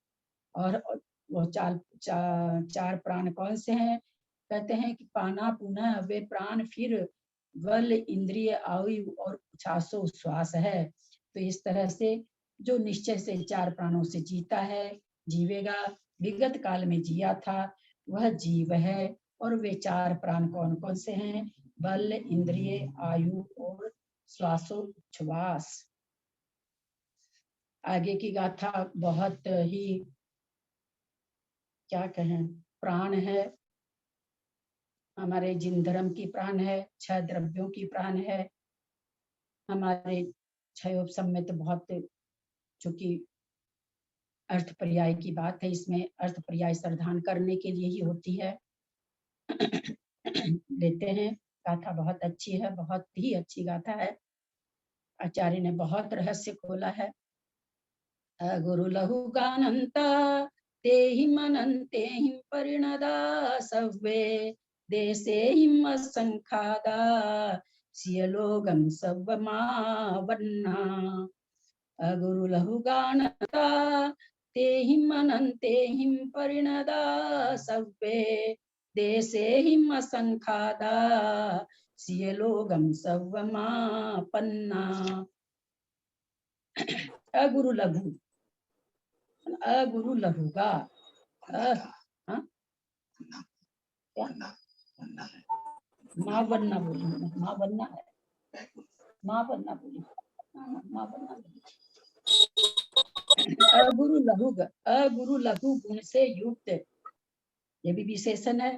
और वो चार प्राण कौन से हैं? कहते हैं कि पाना पुनः वे प्राण, फिर बल इंद्रिय आयु और 600 श्वास है। तो इस तरह से जो निश्चय से चार प्राणों से जीता है, जीवेगा, विगत काल में जिया था, वह जीव है। और वे चार प्राण कौन कौन से हैं? बल, इंद्रिय, आयु और श्वासोच्छ्वास। आगे की गाथा बहुत ही क्या कहें, प्राण है, हमारे जिन धर्म की प्राण है, 6 द्रव्यों की प्राण है। हमारे 6 उपसम में तो बहुत, चूंकि अर्थ पर्याय की बात है, इसमें अर्थ पर्याय सर्धान करने के लिए ही होती है। लेते हैं, गाथा बहुत अच्छी है, बहुत ही अच्छी गाथा है। आचार्य ने बहुत रहस्य खोला है। गुरु लहु गानंता ते हिमनंते हिम परिणदा सव्वे देशे हिम संखादा सियलोगम सव्वमावन्ना। गुरु लहु गानंता ते हिमनंते हिम परिणदा सव्वे देशे हिम संखादा सियलोगम सव्वमापन्ना। अगुरु लघु, अगुरु लघुगा, क्या माँ बनना बोली, माँ बनना है, माँ बनना बोली, माँ बनना बोली। अगुरु लघु, अगुरु लघु गुण से युक्त, ये भी विशेषण है।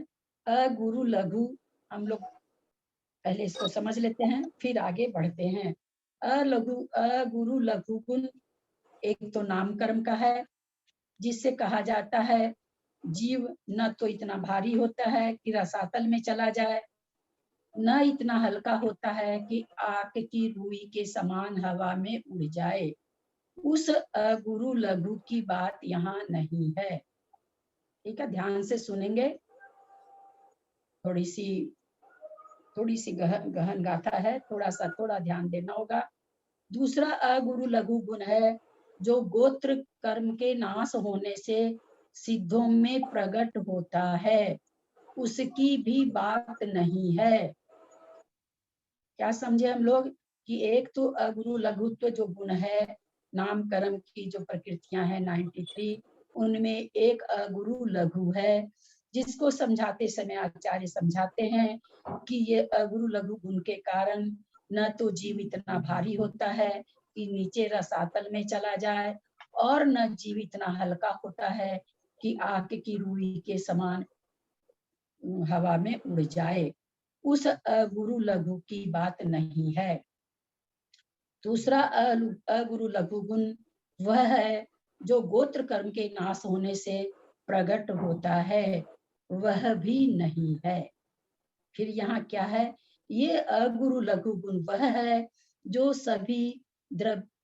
अगुरु लघु, हम लोग पहले इसको समझ लेते हैं फिर आगे बढ़ते हैं। अगुरु लघु गुण एक तो नाम कर्म का है, जिससे कहा जाता है जीव न तो इतना भारी होता है कि रसातल में चला जाए, न इतना हल्का होता है कि आग की रुई के समान हवा में उड़ जाए। उस अगुरु लघु की बात यहाँ नहीं है। ठीक है, ध्यान से सुनेंगे। थोड़ी सी गहन गाथा है, थोड़ा ध्यान देना होगा। दूसरा अगुरु लघु गुण है जो गोत्र कर्म के नाश होने से सिद्धों में प्रकट होता है, उसकी भी बात नहीं है। क्या समझे हम लोग कि एक तो अगुरु लघुत्व जो गुण है, नाम कर्म की जो प्रकृतियां हैं 93, उनमें एक अगुरु लघु है, जिसको समझाते समय आचार्य समझाते हैं कि ये अगुरु लघु गुण के कारण न तो जीव इतना भारी होता है कि नीचे रसातल में चला जाए, और न जीव इतना हल्का होता है कि आग की रुई के समान हवा में उड़ जाए। उस अगुरु लघु की बात नहीं है। दूसरा अगुरु लघु गुण वह है जो गोत्र कर्म के नाश होने से प्रकट होता है, वह भी नहीं है। फिर यहाँ क्या है? ये अगुरु लघु गुण वह है जो सभी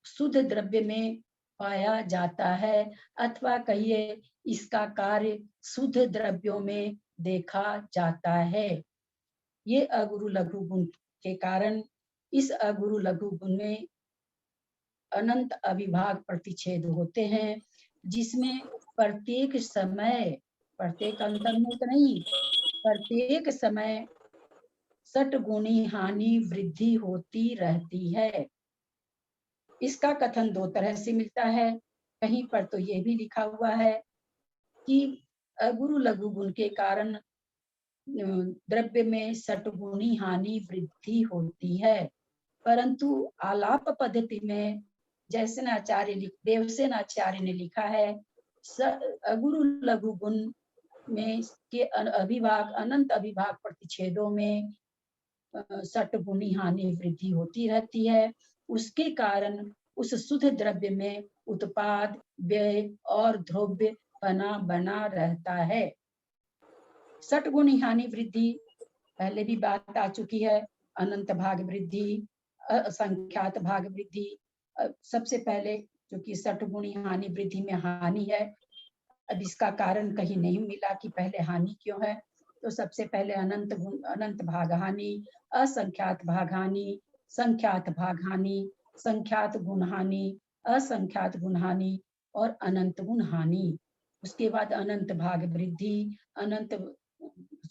शुद्ध द्रव्य में पाया जाता है, अथवा कहिए इसका कार्य शुद्ध द्रव्यों में देखा जाता है। ये अगुरु लघु गुण के कारण इस अगुरु लघु गुण में अनंत अविभाग प्रतिच्छेद होते हैं, जिसमें प्रत्येक समय, प्रत्येक अंतर्मुख नहीं, प्रत्येक समय सट गुणी हानि वृद्धि होती रहती है। इसका कथन दो तरह से मिलता है। कहीं पर तो ये भी लिखा हुआ है कि अगुरु लघु गुण के कारण द्रव्य में सटगुणी हानि वृद्धि होती है। परंतु आलाप पद्धति में जैसे आचार्य देवसेन आचार्य ने लिखा है, अगुरु लघु गुण में के अभिभाग अनंत अभिभाग प्रतिच्छेदों में सटगुणी हानि वृद्धि होती रहती है। उसके कारण उस शुद्ध द्रव्य में उत्पाद व्यय और द्रव्य बना रहता है। सटगुणी हानि वृद्धि पहले भी बात आ चुकी है। अनंत भाग वृद्धि, असंख्यात भाग वृद्धि। सबसे पहले क्योंकि सटगुणी हानि वृद्धि में हानि है, अब इसका कारण कहीं नहीं मिला कि पहले हानि क्यों है। तो सबसे पहले अनंत भाग हानि, असंख्यात भाग हानि, संख्यात भाग हानि, संख्यात गुण हानि, असंख्यात गुण हानि और अनंत गुण हानि। उसके बाद अनंत भाग वृद्धि, अनंत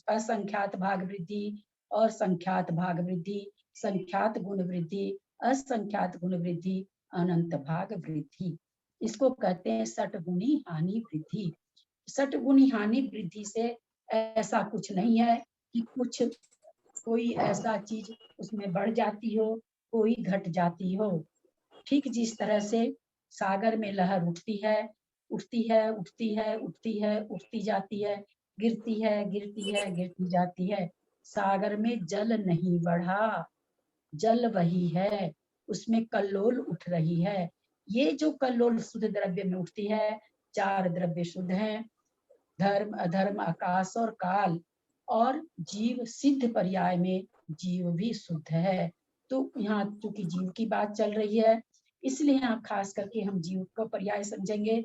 असंख्यात भाग वृद्धि और संख्यात भाग वृद्धि, संख्यात गुण वृद्धि, असंख्यात गुण वृद्धि, अनंत भाग वृद्धि। इसको कहते हैं सटगुणी हानि वृद्धि। सटगुणी हानि वृद्धि से ऐसा कुछ नहीं है कि कुछ कोई ऐसा चीज उसमें बढ़ जाती हो, कोई घट जाती हो। ठीक जिस तरह से सागर में लहर उठती है, उठती है, उठती है, उठती है, उठती जाती है, गिरती है, गिरती है, गिरती जाती है। सागर में जल नहीं बढ़ा, जल वही है, उसमें कल्लोल उठ रही है। ये जो कल्लोल शुद्ध द्रव्य में उठती है, चार द्रव्य शुद्ध हैं, धर्म अधर्म आकाश और काल, और जीव सिद्ध पर्याय में जीव भी शुद्ध है। तो यहाँ चूंकि जीव की बात चल रही है, इसलिए यहाँ खास करके हम जीव को पर्याय समझेंगे।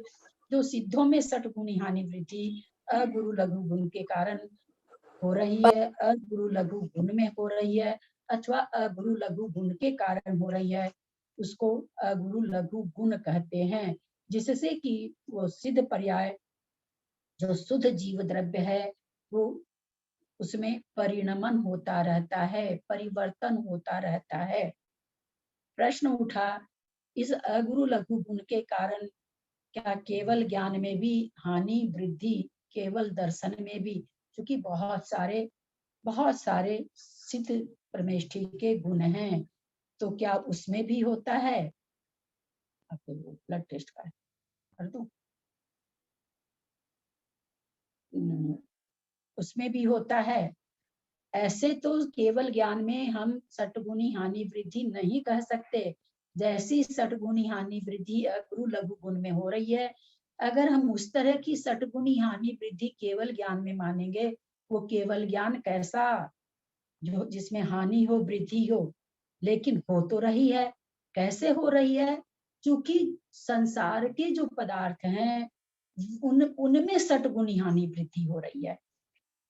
जो सिद्धों में सटगुणी हानि वृद्धि अगुरु लघु गुण के कारण हो रही है, अगुरु लघु गुण में हो रही है, अथवा अगुरु लघु गुण के कारण हो रही है, उसको अगुरु लघु गुण कहते हैं। जिससे कि वो सिद्ध पर्याय जो शुद्ध जीव द्रव्य है, वो उसमें परिणमन होता रहता है, परिवर्तन होता रहता है। प्रश्न उठा, इस अगुरु लघु गुण के कारण क्या केवल ज्ञान में भी हानि वृद्धि, केवल दर्शन में भी? क्योंकि बहुत सारे सिद्ध परमेष्ठी के गुण हैं, तो क्या उसमें भी होता है? आपको ब्लड टेस्ट का कर दूं? उसमें भी होता है। ऐसे तो केवल ज्ञान में हम सटगुणी हानि वृद्धि नहीं कह सकते। जैसी सटगुणी हानि वृद्धि अगुरु लघु गुण में हो रही है, अगर हम उस तरह की सटगुणी हानि वृद्धि केवल ज्ञान में मानेंगे, वो केवल ज्ञान कैसा, जो जिसमें हानि हो वृद्धि हो, लेकिन हो तो रही है। कैसे हो रही है? क्योंकि संसार के जो पदार्थ हैं उनमें सटगुणी हानि वृद्धि हो रही है।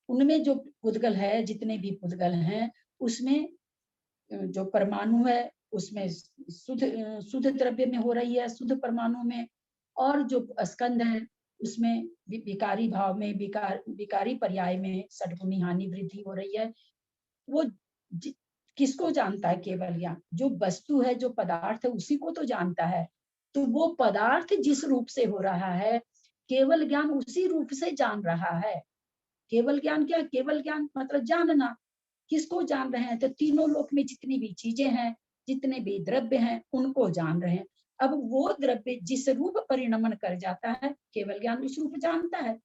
उनमें जो पुद्गल है, जितने भी पुद्गल हैं, उसमें जो परमाणु है उसमें शुद्ध द्रव्य में हो रही है, शुद्ध परमाणु में, और जो स्कंध है उसमें विकारी भाव में, विकारी पर्याय में सटगुणी हानि वृद्धि हो रही है। वो किसको जानता है? केवल ज्ञान। जो वस्तु है, जो पदार्थ है, उसी को तो जानता है। तो वो पदार्थ जिस रूप से हो रहा है, केवल ज्ञान उसी रूप से जान रहा है। केवल ज्ञान क्या? केवल ज्ञान मतलब जानना। किसको जान रहे हैं? तो तीनों लोक में जितनी भी चीजें हैं, जितने भी द्रव्य हैं, उनको जान रहे हैं। अब वो द्रव्य जिस रूप परिणमन कर जाता है, केवल ज्ञान उस रूप जानता है।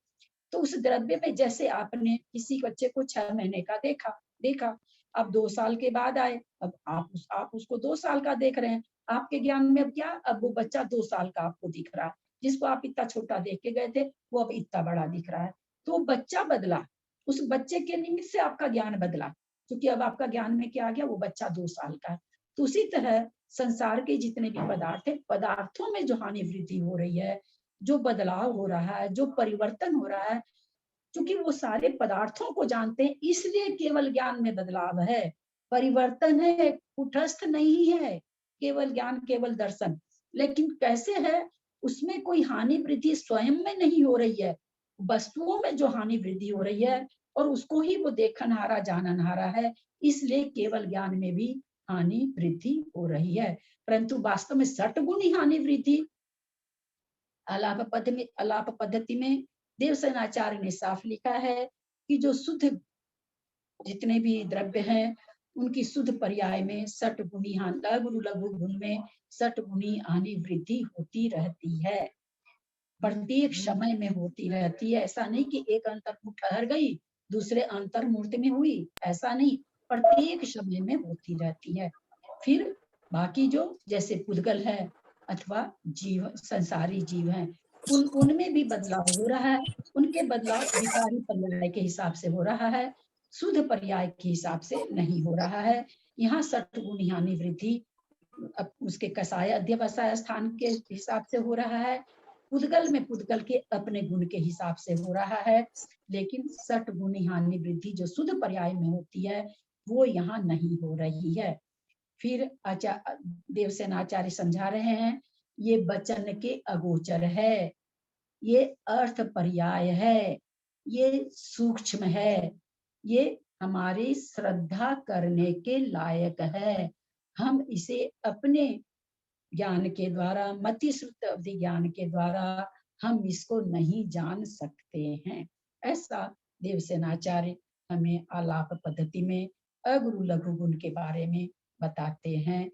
तो उस द्रव्य में जैसे आपने किसी बच्चे को 6 महीने का देखा, अब 2 साल के बाद आए, अब आप उसको 2 साल का देख रहे हैं। आपके ज्ञान में अब क्या? अब वो बच्चा 2 साल का आपको दिख रहा है। जिसको आप इतना छोटा देख के गए थे, वो अब इतना बड़ा दिख रहा है। तो बच्चा बदला, उस बच्चे के निमित्त से आपका ज्ञान बदला, क्योंकि अब आपका ज्ञान में क्या आ गया? वो बच्चा 2 साल का है। तो उसी तरह संसार के जितने भी पदार्थ है, पदार्थों में जो हानि वृद्धि हो रही है, जो बदलाव हो रहा है, जो परिवर्तन हो रहा है, क्योंकि वो सारे पदार्थों को जानते हैं, इसलिए केवल ज्ञान में बदलाव है, परिवर्तन है, कुटस्थ नहीं है। केवल ज्ञान, केवल दर्शन। लेकिन कैसे है? उसमें कोई हानि वृद्धि स्वयं में नहीं हो रही है, वस्तुओं में जो हानि वृद्धि हो रही है, और उसको ही वो देखनहारा जाननहारा है, इसलिए केवल ज्ञान में भी हानि वृद्धि हो रही है। परंतु वास्तव में सटगुणी हानि वृद्धि आलाप पद्धति में देवसेनाचार्य ने साफ लिखा है कि जो शुद्ध जितने भी द्रव्य हैं उनकी शुद्ध पर्याय में सट गुणी लघु लघु गुण में सट गुणी हानि वृद्धि होती रहती है, प्रत्येक समय में होती रहती है। ऐसा नहीं कि एक अंतर्मुख ठहर गई दूसरे अंतर्मूर्त में हुई, ऐसा नहीं, प्रत्येक समय में होती रहती है। फिर बाकी जो जैसे पुद्गल है अथवा जीव संसारी जीव हैं उनमें भी बदलाव हो रहा है, उनके बदलाव विकारी पर्याय के हिसाब से हो रहा है, शुद्ध पर्याय के हिसाब से नहीं हो रहा है। यहाँ सट गुण हानि वृद्धि उसके कसाय अध्यवसाय स्थान के हिसाब से हो रहा है, पुद्गल में पुद्गल के अपने गुण के हिसाब से हो रहा है, लेकिन सट गुण हानि वृद्धि जो शुद्ध पर्याय में होती है वो यहाँ नहीं हो रही है। फिर देवसेनाचार्य समझा रहे हैं ये वचन के अगोचर है, ये अर्थ पर्याय है, ये सूक्ष्म है, ये हमारी श्रद्धा करने के लायक है, हम इसे अपने ज्ञान के द्वारा मति श्रुत अवधि ज्ञान के द्वारा हम इसको नहीं जान सकते हैं। ऐसा देवसेनाचार्य हमें आलाप पद्धति में अगुरु लघु गुण के बारे में बताते हैं।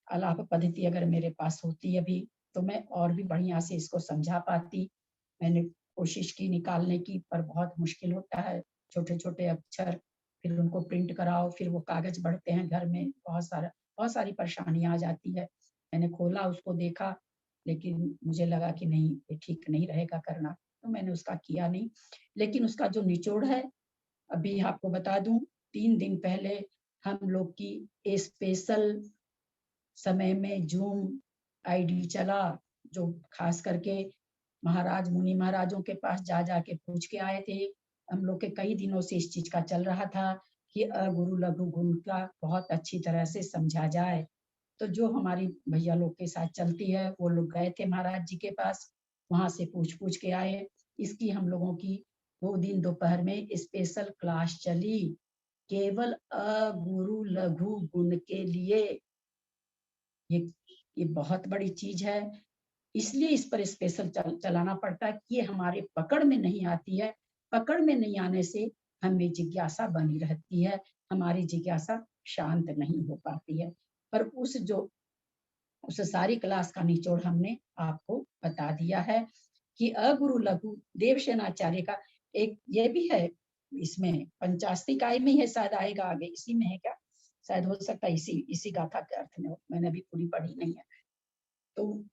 आलाप पद्धति अगर मेरे पास होती अभी तो मैं और भी बढ़िया से इसको समझा पाती। मैंने कोशिश की निकालने की, पर बहुत मुश्किल होता है, छोटे छोटे अक्षर, फिर उनको प्रिंट कराओ, फिर वो कागज बढ़ते हैं घर में, बहुत सारी परेशानियां आ जाती है। मैंने खोला, उसको देखा, लेकिन मुझे लगा कि नहीं ये ठीक नहीं रहेगा करना, तो मैंने उसका किया नहीं। लेकिन उसका जो निचोड़ है अभी आपको बता दूं, 3 दिन पहले हम लोग की स्पेशल समय में जूम आईडी चला, जो खास करके महाराज मुनि महाराजों के पास जा जाके पूछ के आए थे। हम लोग के कई दिनों से इस चीज का चल रहा था कि अगुरु लघु गुण का बहुत अच्छी तरह से समझा जाए। तो जो हमारी भैया लोग के साथ चलती है वो लोग गए थे महाराज जी के पास, वहां से पूछ के आए। इसकी हम लोगों की 2 दिन दोपहर में स्पेशल क्लास चली, केवल अगुरु लघु गुण के लिए। ये बहुत बड़ी चीज है, इसलिए इस पर स्पेशल चलाना पड़ता है कि ये हमारे पकड़ में नहीं आती है। पकड़ में नहीं आने से हमें जिज्ञासा बनी रहती है, हमारी जिज्ञासा शांत नहीं हो पाती है। पर उस सारी क्लास का निचोड़ हमने आपको बता दिया है कि अगुरु लघु देवसेनाचार्य का एक ये भी है, इसमें 85 इकाई में है, शायद आएगा आगे, इसी में है क्या, शायद हो सकता है इसी गाथा के अर्थ में हो, मैंने अभी पूरी पढ़ी नहीं है। तो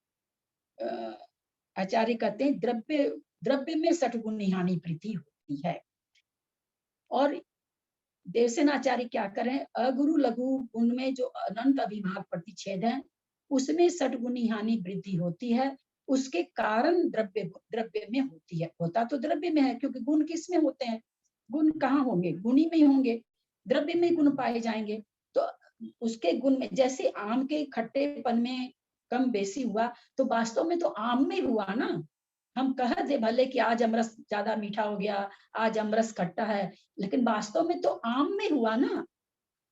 आचार्य कहते हैं द्रव्य में सठगुणी हानि वृद्धि होती है। और देवसेनाचार्य क्या करें, अगुरु लघु गुण में जो अनंत अभिभाग प्रतिच्छेद है उसमें सठगुणी हानि वृद्धि होती है, उसके कारण द्रव्य में होती है। होता तो द्रव्य में है, क्योंकि गुण किस में होते हैं, गुण कहाँ होंगे, गुणी में ही होंगे, द्रव्य में गुण पाए जाएंगे। तो उसके गुण में, जैसे आम के खट्टेपन में कम बेसी हुआ तो वास्तव में तो आम में हुआ ना। हम कह दे भले कि आज अमरस ज्यादा मीठा हो गया, आज अमरस खट्टा है, लेकिन वास्तव में तो आम में हुआ ना।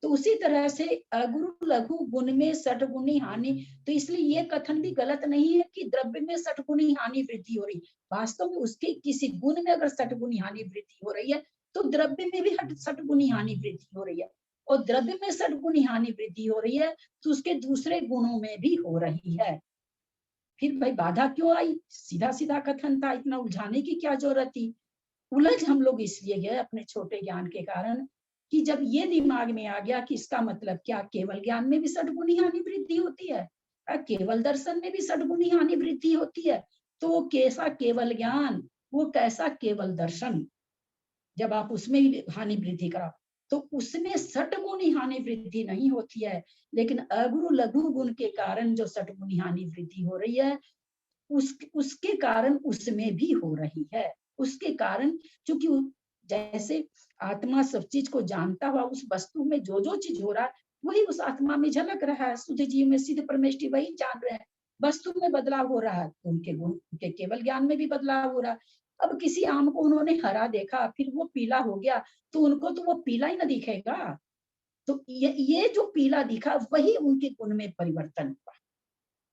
तो उसी तरह से अगुरु लघु गुण में सठगुणी हानि, तो इसलिए ये कथन भी गलत नहीं है कि द्रव्य में सठगुणी हानि वृद्धि हो रही। वास्तव में उसके किसी गुण में अगर सठगुणी हानि वृद्धि हो रही है तो द्रव्य में भी सठगुणी हानि वृद्धि हो रही है, और द्रव्य में सठगुणी हानि वृद्धि हो रही है तो उसके दूसरे गुणों में भी हो रही है। फिर भाई बाधा क्यों आई, सीधा सीधा कथन था, इतना उलझाने की क्या जरूरत थी। उलझ हम लोग इसलिए गए अपने छोटे ज्ञान के कारण कि जब ये दिमाग में आ गया कि इसका मतलब क्या, केवल ज्ञान में भी सठगुणी हानि वृद्धि होती है, केवल दर्शन में भी सठगुणी हानि वृद्धि होती है, तो वो कैसा केवल ज्ञान, वो कैसा केवल दर्शन, जब आप उसमें ही हानि वृद्धि कराओ तो उसमें सठगुणी हानि वृद्धि नहीं होती है। लेकिन अगुरु लघु गुण के कारण जो सठगुणी हानि वृद्धि हो रही है उसके कारण उसमें भी हो रही है। उसके कारण, क्योंकि जैसे आत्मा सब चीज को जानता हुआ उस वस्तु में जो चीज हो रहा है वही उस आत्मा में झलक रहा है, शुद्ध जीव में सिद्ध परमेष्टि वही जान रहे हैं, वस्तु में बदलाव हो रहा है, उनके गुण उनके केवल ज्ञान में भी बदलाव हो रहा है। अब किसी आम को उन्होंने हरा देखा, फिर वो पीला हो गया, तो उनको तो वो पीला ही ना दिखेगा। तो ये जो पीला दिखा वही उनके गुण में परिवर्तन हुआ,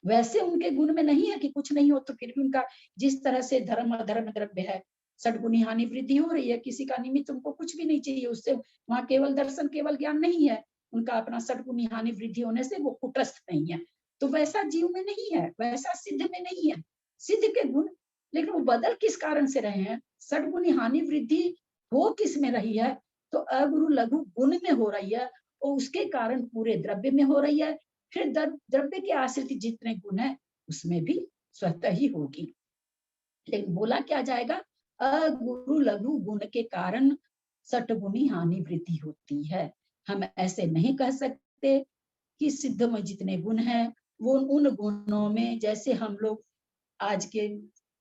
वैसे उनके गुण में नहीं है कि कुछ नहीं हो, तो फिर भी उनका जिस तरह से धर्म अधर्म द्रव्य है, षड्गुणी हानि वृद्धि हो रही है, किसी का निमित्त उनको कुछ भी नहीं चाहिए, उससे वहां केवल दर्शन केवल ज्ञान नहीं है, उनका अपना षड्गुणी हानि वृद्धि होने से वो कुटस्थ नहीं है। तो वैसा जीव में नहीं है, वैसा सिद्ध में नहीं है, सिद्ध के गुण, लेकिन वो बदल किस कारण से रहे हैं, षड्गुणी हानि वृद्धि हो किस में रही है, तो अगुरु लघु गुण में हो रही है, और उसके कारण पूरे द्रव्य में हो रही है। फिर द्रव्य के आश्रित जितने गुण है उसमें भी स्वतः ही होगी। लेकिन बोला क्या जाएगा, अगुरु लघु गुण के कारण षट्गुणी हानि वृद्धि होती है। हम ऐसे नहीं कह सकते कि सिद्ध में जितने गुण हैं वो उन गुणों में, जैसे हम लोग आज के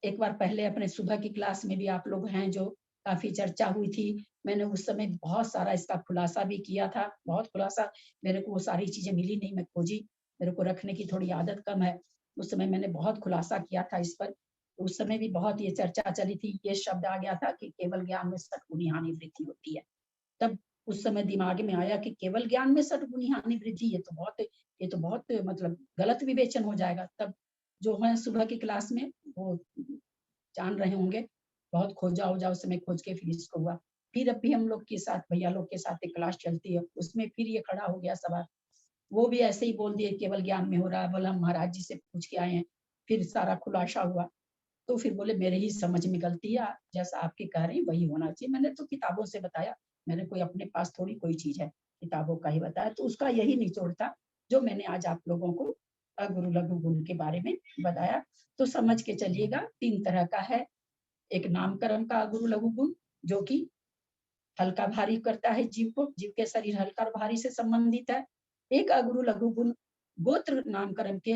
एक बार पहले अपने सुबह की क्लास में भी आप लोग हैं जो काफी चर्चा हुई थी, मैंने उस समय बहुत सारा इसका खुलासा भी किया था, बहुत खुलासा, मेरे को वो सारी चीजें मिली नहीं, मैं खोजी, मेरे को रखने की थोड़ी आदत कम है, उस समय मैंने बहुत खुलासा किया था इस पर। उस समय भी बहुत ये चर्चा चली थी, ये शब्द आ गया था कि केवल ज्ञान में षट्गुणी हानि वृद्धि होती है। तब उस समय दिमाग में आया कि केवल ज्ञान में षट्गुणी हानि वृद्धि, ये तो बहुत मतलब गलत विवेचन हो जाएगा। तब जो है सुबह की क्लास में वो जान रहे होंगे, बहुत खोजा उस समय खोज के फिर इसको हुआ। फिर अब भी हम लोग के साथ, भैया लोग के साथ एक क्लास चलती है, उसमें फिर ये खड़ा हो गया सवाल, वो भी ऐसे ही बोल दिए केवल ज्ञान में हो रहा है, बोला हम महाराज जी से पूछ के आए हैं, फिर सारा खुलासा हुआ। तो फिर बोले मेरे ही समझ में गलती है, जैसा आपके कह रहे हैं वही होना चाहिए, मैंने तो किताबों से बताया, मैंने कोई अपने पास थोड़ी कोई चीज है, किताबों का ही बताया, तो उसका यही निचोड़ था जो मैंने आज आप लोगों को गुरु लघु गुण के बारे में बताया। तो समझ के चलिएगा 3 तरह का है, एक नामकरण का गुरु लघु गुण जो कि हल्का भारी करता है जीव को, जीव के शरीर हल्का और भारी से संबंधित है। एक अगुरु लघु गुण गोत्र नामकरण के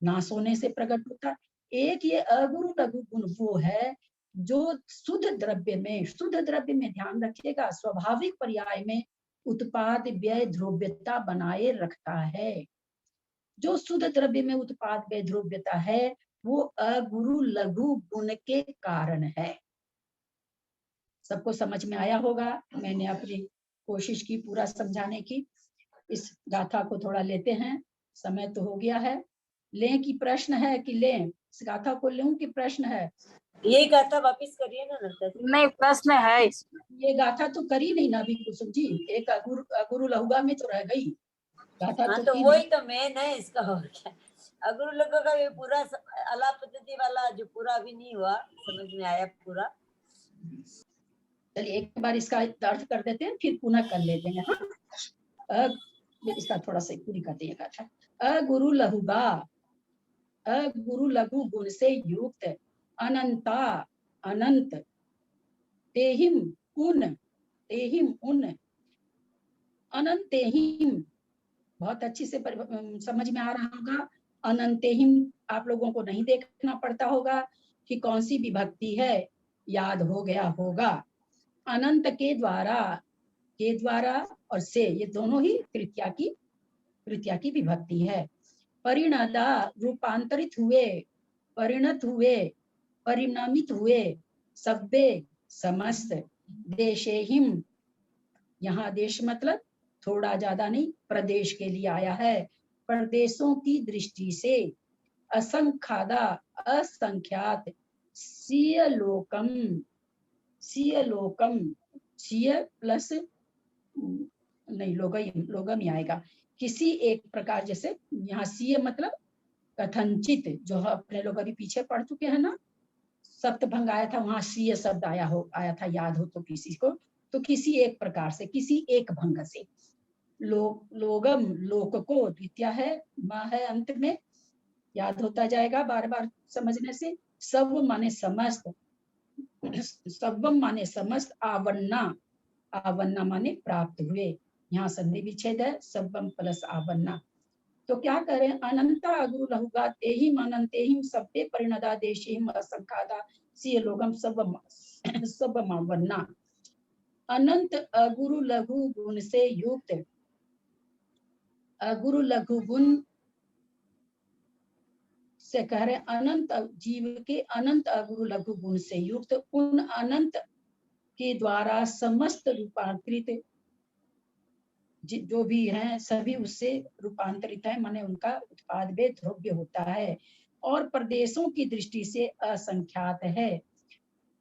नाश होने से प्रकट होता है। एक ये अगुरु लघु गुण वो है जो शुद्ध द्रव्य में ध्यान रखिएगा, स्वाभाविक पर्याय में उत्पाद व्यय ध्रुव्यता बनाए रखता है। जो शुद्ध द्रव्य में उत्पाद व्यय ध्रुव्यता है वो अगुरु लघु गुण के कारण है। सबको समझ में आया होगा, मैंने अपनी कोशिश की पूरा समझाने की। इस गाथा को थोड़ा लेते हैं, समय तो हो गया है, लें कि प्रश्न है कि लें, इस गाथा को लूं कि प्रश्न है? ये गाथा वापिस करिए ना नंतर। नहीं, प्रश्न है इसमें। ये गाथा तो करी नहीं ना अभी कुसुम जी, एक अगुरु लहुगा में तो रह गई गाथा। हाँ, तो वही तो मेन है इसका, और क्या। अगुरु लोगों का ये पूरा आलाप पद्धति वाला जो पूरा अभी नहीं हुआ, समझ में आया पूरा। चलिए एक बार इसका अर्थ कर देते हैं, फिर पुनः कर लेते हैं। हाँ, इसका थोड़ा सा पूरी कर दिएगा। अगुरु लहुगा, अगुरु लघु गुण से युक्त, अनंता अनंत, तेहिम उन, अनंतेहिम, बहुत अच्छी से समझ में आ रहा होगा। अनंतेहिम आप लोगों को नहीं देखना पड़ता होगा कि कौन सी विभक्ति है, याद हो गया होगा। अनंत के द्वारा और से, ये दोनों ही तृतीया की विभक्ति है। परिणता रूपांतरित हुए, परिणत हुए, परिणामित हुए, सभ्य समस्त, देशेहिम, यहाँ देश मतलब थोड़ा ज्यादा नहीं, प्रदेश के लिए आया है, प्रदेशों की दृष्टि से, असंख्यादा असंख्यात, सियलोकम, सिय प्लस नहीं लोगम ही आएगा, किसी एक प्रकार, जैसे यहाँ सिय मतलब कथनचित, जो अपने लोग अभी पीछे पढ़ चुके हैं ना, सप्तभंग आया था, वहां सिय शब्द आया था, याद हो तो किसी को, तो किसी एक प्रकार से, किसी एक भंग से। लोगम लोक को द्वितीय है, माँ है अंत में, याद होता जाएगा बार बार समझने से। सब माने समस्त, सबम माने समस्त, आवन्ना माने प्राप्त हुए, यहाँ संधि विच्छेद है, सबम प्लस आवन्ना। तो क्या करें, अनंता अगुरु लहुगा तेहिम अनंतेहिम सभ्य परिणदा देशेहिम असंख्यादा सिय लोगम सबम आवन्ना। अनंत अगुरु लघु गुण से युक्त, अगुरु लघु गुण से कह रहे अनंत जीव के अनंत अगुरु लघु गुण से युक्त, उन अनंत के द्वारा समस्त रूपांतरित जो भी हैं सभी उससे रूपांतरित है, माने उनका उत्पाद वे द्रव्य होता है और प्रदेशों की दृष्टि से असंख्यात है।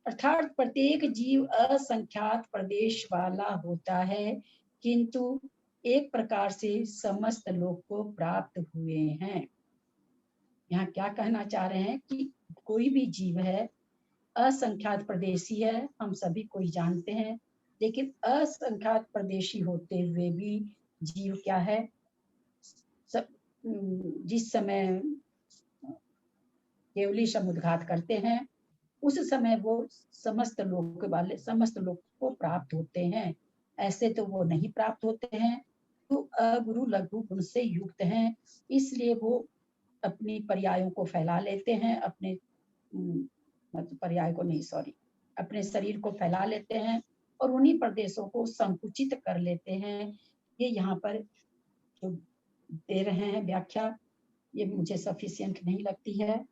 अर्थात प्रत्येक जीव असंख्यात प्रदेश वाला होता है, किंतु एक प्रकार से समस्त लोक को प्राप्त हुए हैं। यहाँ क्या कहना चाह रहे हैं कि कोई भी जीव है असंख्यात प्रदेशी है, हम सभी कोई जानते हैं, लेकिन असंख्यात प्रदेशी होते हुए भी जीव क्या है, सब जिस समय केवली समुद्घात करते हैं उस समय वो समस्त लोग को प्राप्त होते हैं। ऐसे तो वो नहीं प्राप्त होते हैं, तो अगुरु लघु गुण से युक्त हैं, इसलिए वो अपनी पर्यायों को फैला लेते हैं, अपने पर्याय को नहीं सॉरी अपने शरीर को फैला लेते हैं और उन्हीं प्रदेशों को संकुचित कर लेते हैं। ये यहाँ पर जो दे रहे हैं व्याख्या, ये मुझे सफिशिएंट नहीं लगती है।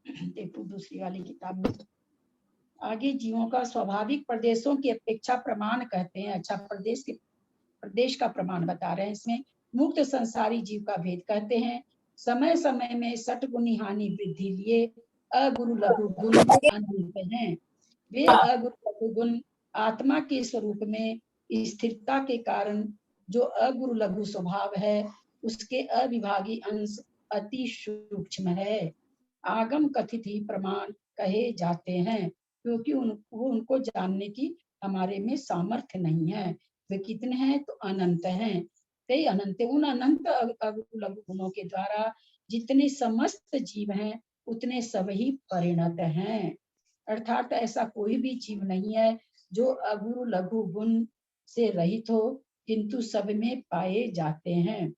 देखो दूसरी वाली किताब में आगे जीवों का स्वाभाविक प्रदेशों की अपेक्षा प्रमाण कहते हैं। अच्छा, प्रदेश का प्रमाण बता रहे हैं। इसमें मुक्त संसारी जीव का भेद कहते हैं। समय समय में सटगुणी हानि वृद्धि लिए अगुरु लघु गुण अनंत हैं। वे अगुरु लघु गुण आत्मा के स्वरूप में स्थिरता के कारण जो अगुरु लघु स्वभाव है उसके अविभागी अंश अति सूक्ष्म है, आगम कथित ही प्रमाण कहे जाते हैं, क्योंकि उनको जानने की हमारे में सामर्थ्य नहीं है। वे कितने हैं तो अनंत हैं, कई अनंत। उन अनंत लघु गुणों के द्वारा जितने समस्त जीव हैं उतने सभी परिणत हैं। अर्थात ऐसा कोई भी जीव नहीं है जो अगुरु लघु गुण से रहित हो, किंतु सब में पाए जाते हैं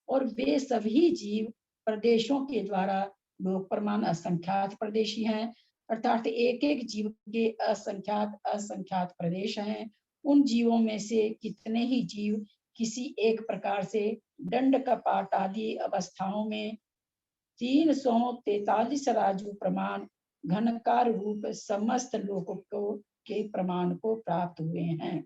और वे सभी जीव प्रदेशों के द्वारा लोक प्रमाण असंख्यात प्रदेशी हैं। अर्थात एक एक जीव के असंख्यात प्रदेश हैं। उन जीवों में से कितने ही जीव किसी एक प्रकार से दंड कपाट आदि अवस्थाओं में 343 राजू प्रमाण घनकार रूप समस्त लोकों के प्रमाण को प्राप्त हुए हैं।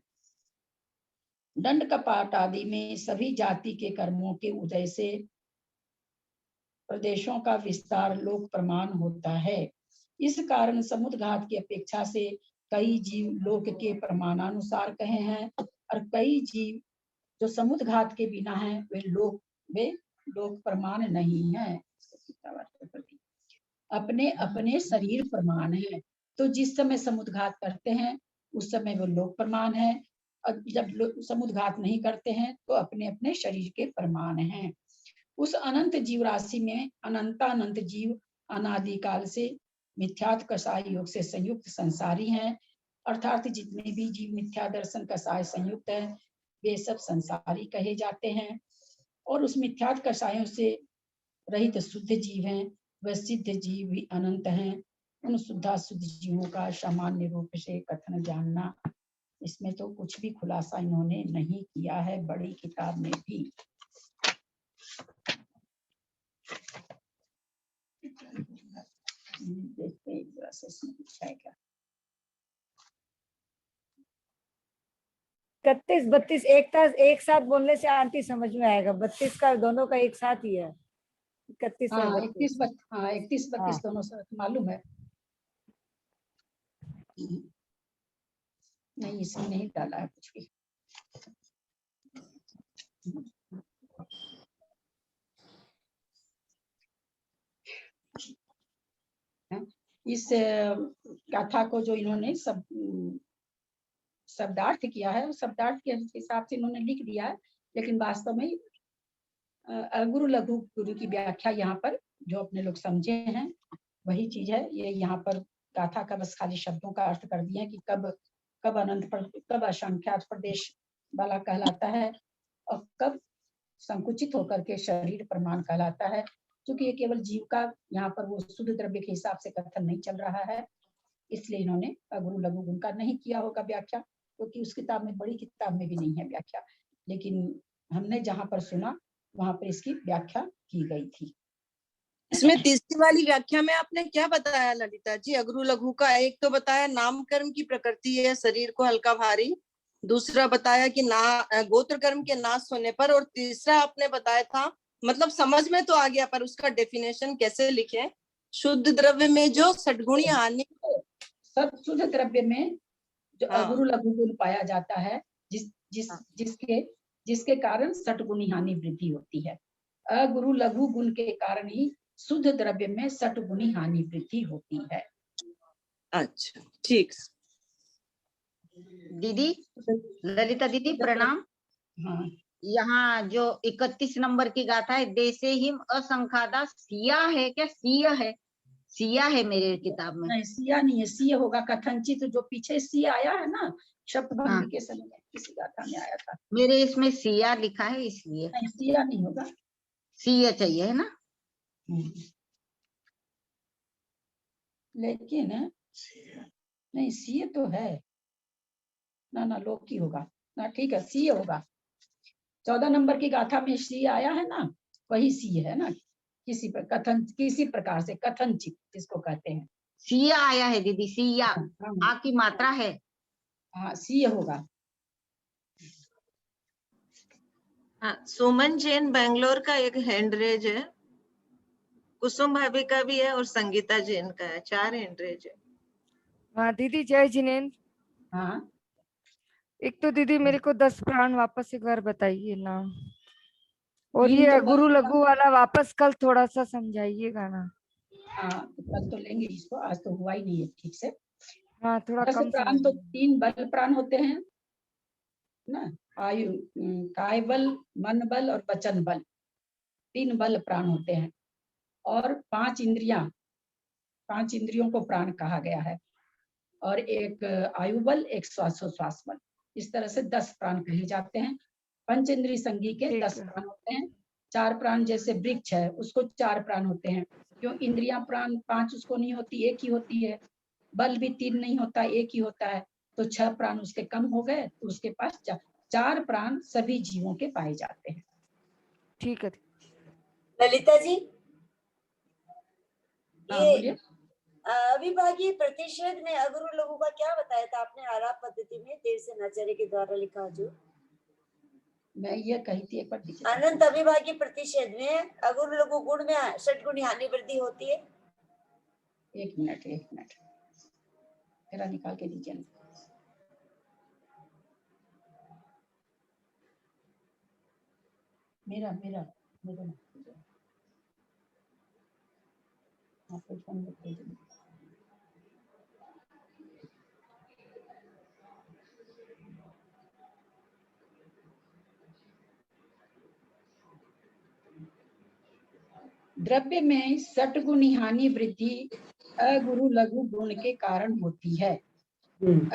दंड कपाट आदि में सभी जाति के कर्मों के उदय से प्रदेशों का विस्तार लोक प्रमाण होता है। इस कारण समुद्घात की अपेक्षा से कई जीव लोक के प्रमाणानुसार कहे हैं और कई जीव जो समुद्घात के बिना हैं वे लोक प्रमाण नहीं है। अपने अपने शरीर प्रमाण है, तो जिस समय समुद्घात करते हैं उस समय वो लोक प्रमाण है और जब समुद्घात नहीं करते हैं तो अपने अपने शरीर के प्रमाण हैं। उस अनंत जीव राशि में अनंत जीव अनादिकाल से मिथ्यात्व कषाय योग से संयुक्त संसारी हैं। अर्थात जितने भी जीव मिथ्या दर्शन कषाय संयुक्त है वे सब संसारी कहे जाते हैं और उस मिथ्यात्व कषायों से रहित शुद्ध जीव हैं, वह सिद्ध जीव भी अनंत हैं। उन शुद्धाशुद्ध जीवों का सामान्य रूप से कथन जानना, इसमें तो कुछ भी खुलासा इन्होंने नहीं किया है बड़ी किताब में भी। देखते एक बार से इसमें कुछ है क्या। 31, 32 एक साथ बोलने से आंटी समझ में आएगा। 32 का दोनों का एक साथ ही है। 31 हाँ 31 32 दोनों साथ मालूम है। नहीं इसमें नहीं डाला है कुछ भी। इस गाथा को जो इन्होंने शब्दार्थ किया है, शब्दार्थ के हिसाब से इन्होंने लिख दिया है, लेकिन वास्तव में अगुरु लघु गुरु की व्याख्या यहाँ पर जो अपने लोग समझे हैं वही चीज है। ये यहाँ पर गाथा का बस खाली शब्दों का अर्थ कर दिया कि कब अनंत कब असंख्यात प्रदेश वाला कहलाता है और कब संकुचित होकर के शरीर प्रमाण कहलाता है। क्योंकि ये केवल जीव का यहाँ पर वो शुद्ध द्रव्य के हिसाब से कथन नहीं चल रहा है, इसलिए इन्होंने अगुरु लघु गुण का नहीं किया होगा व्याख्या, क्योंकि उस किताब में बड़ी किताब में भी नहीं है व्याख्या, लेकिन हमने जहाँ पर सुना वहां पर इसकी व्याख्या की गई थी। इसमें तीसरी वाली व्याख्या में आपने क्या बताया ललिता जी? अगुरु लघु का एक तो बताया नाम कर्म की प्रकृति है, शरीर को हल्का भारी, दूसरा बताया कि ना गोत्र कर्म के नाश होने पर, और तीसरा आपने बताया था, मतलब समझ में तो आ गया पर उसका डेफिनेशन कैसे लिखें? शुद्ध द्रव्य में जो षटगुणी हानि, सब शुद्ध द्रव्य में जो हाँ। अगुरु लघु गुण पाया जाता है, जिसके कारण षटगुणी हानि वृद्धि होती है। अगुरु लघु गुण के कारण ही शुद्ध द्रव्य में षटगुणी हानि वृद्धि होती है। अच्छा ठीक। दीदी, ललिता दीदी प्रणाम। हाँ, यहाँ जो 31 नंबर की गाथा है, देसे हिम असंखादा, सिया है क्या? सिया है, सिया है मेरे किताब में। नहीं सिया नहीं है, सिया होगा कथनचित, जो पीछे सिया आया है ना शब्द भंगी हाँ। के समय में किसी गाथा में आया था। मेरे इसमें सिया लिखा है इसलिए। नहीं सिया नहीं होगा, सिया चाहिए है ना? लेकिन नहीं सीए तो है ना लोकी होगा ना, ठीक है सी होगा। 14 नंबर की गाथा में सी आया है ना, वही सी है ना, किसी प्रकार से कथनचित जिसको कहते हैं। सिया आया है दीदी, सिया आ की मात्रा है। हाँ सी होगा। हाँ, सुमन जैन बेंगलोर का एक हैंड रेज है, कुसुम भाभी का भी है और संगीता जैन का है, 4 हैंड रेज है। हाँ दीदी जय जिनेन्द्र। हाँ एक तो दीदी मेरे को 10 प्राण वापस एक बार बताइए ना, और तीन ये तो गुरु बल- लघु वाला वापस कल थोड़ा सा समझाइएगा ना। हाँ तो कल तो लेंगे इसको, आज तो हुआ ही नहीं है ठीक से। हाँ थोड़ा वैसे कम प्राण समझ। तो 3 बल प्राण होते हैं ना, आयु काय बल, मन बल और वचन बल, 3 बल प्राण होते हैं। और 5 इंद्रियां, 5 इंद्रियों को प्राण कहा गया है, और एक आयु बल, एक श्वासोश्वास बल, इस तरह से 10 प्राण कहे जाते हैं। पंचेंद्रिय संगी के 10 प्राण होते हैं। 4 प्राण जैसे वृक्ष है उसको 4 प्राण होते हैं, क्यों इंद्रियां प्राण 5 उसको नहीं होती, एक ही होती है। बल भी 3 नहीं होता, एक ही होता है, तो 6 प्राण उसके कम हो गए, तो उसके पास 4 प्राण सभी जीवों के पाए जाते हैं। ठीक है। ललिता जी, हाँ ये बोलिए। अविभाज्य प्रतिषेध में अगुरु लघु का क्या बताया था आपने? आलाप पद्धति में देवसेन आचार्य के द्वारा लिखा जो मैं ये कही थी एक बार, अनंत अविभाज्य प्रतिषेध में अगुरु लघु गुण में षटगुणी हानि वृद्धि होती है। एक मिनट मेरा निकाल के दीजिए ना। मेरा आपको फोन कर दीजिए। द्रव्य में षटगुणी हानि वृद्धि अगुरु लघु गुण के कारण होती है।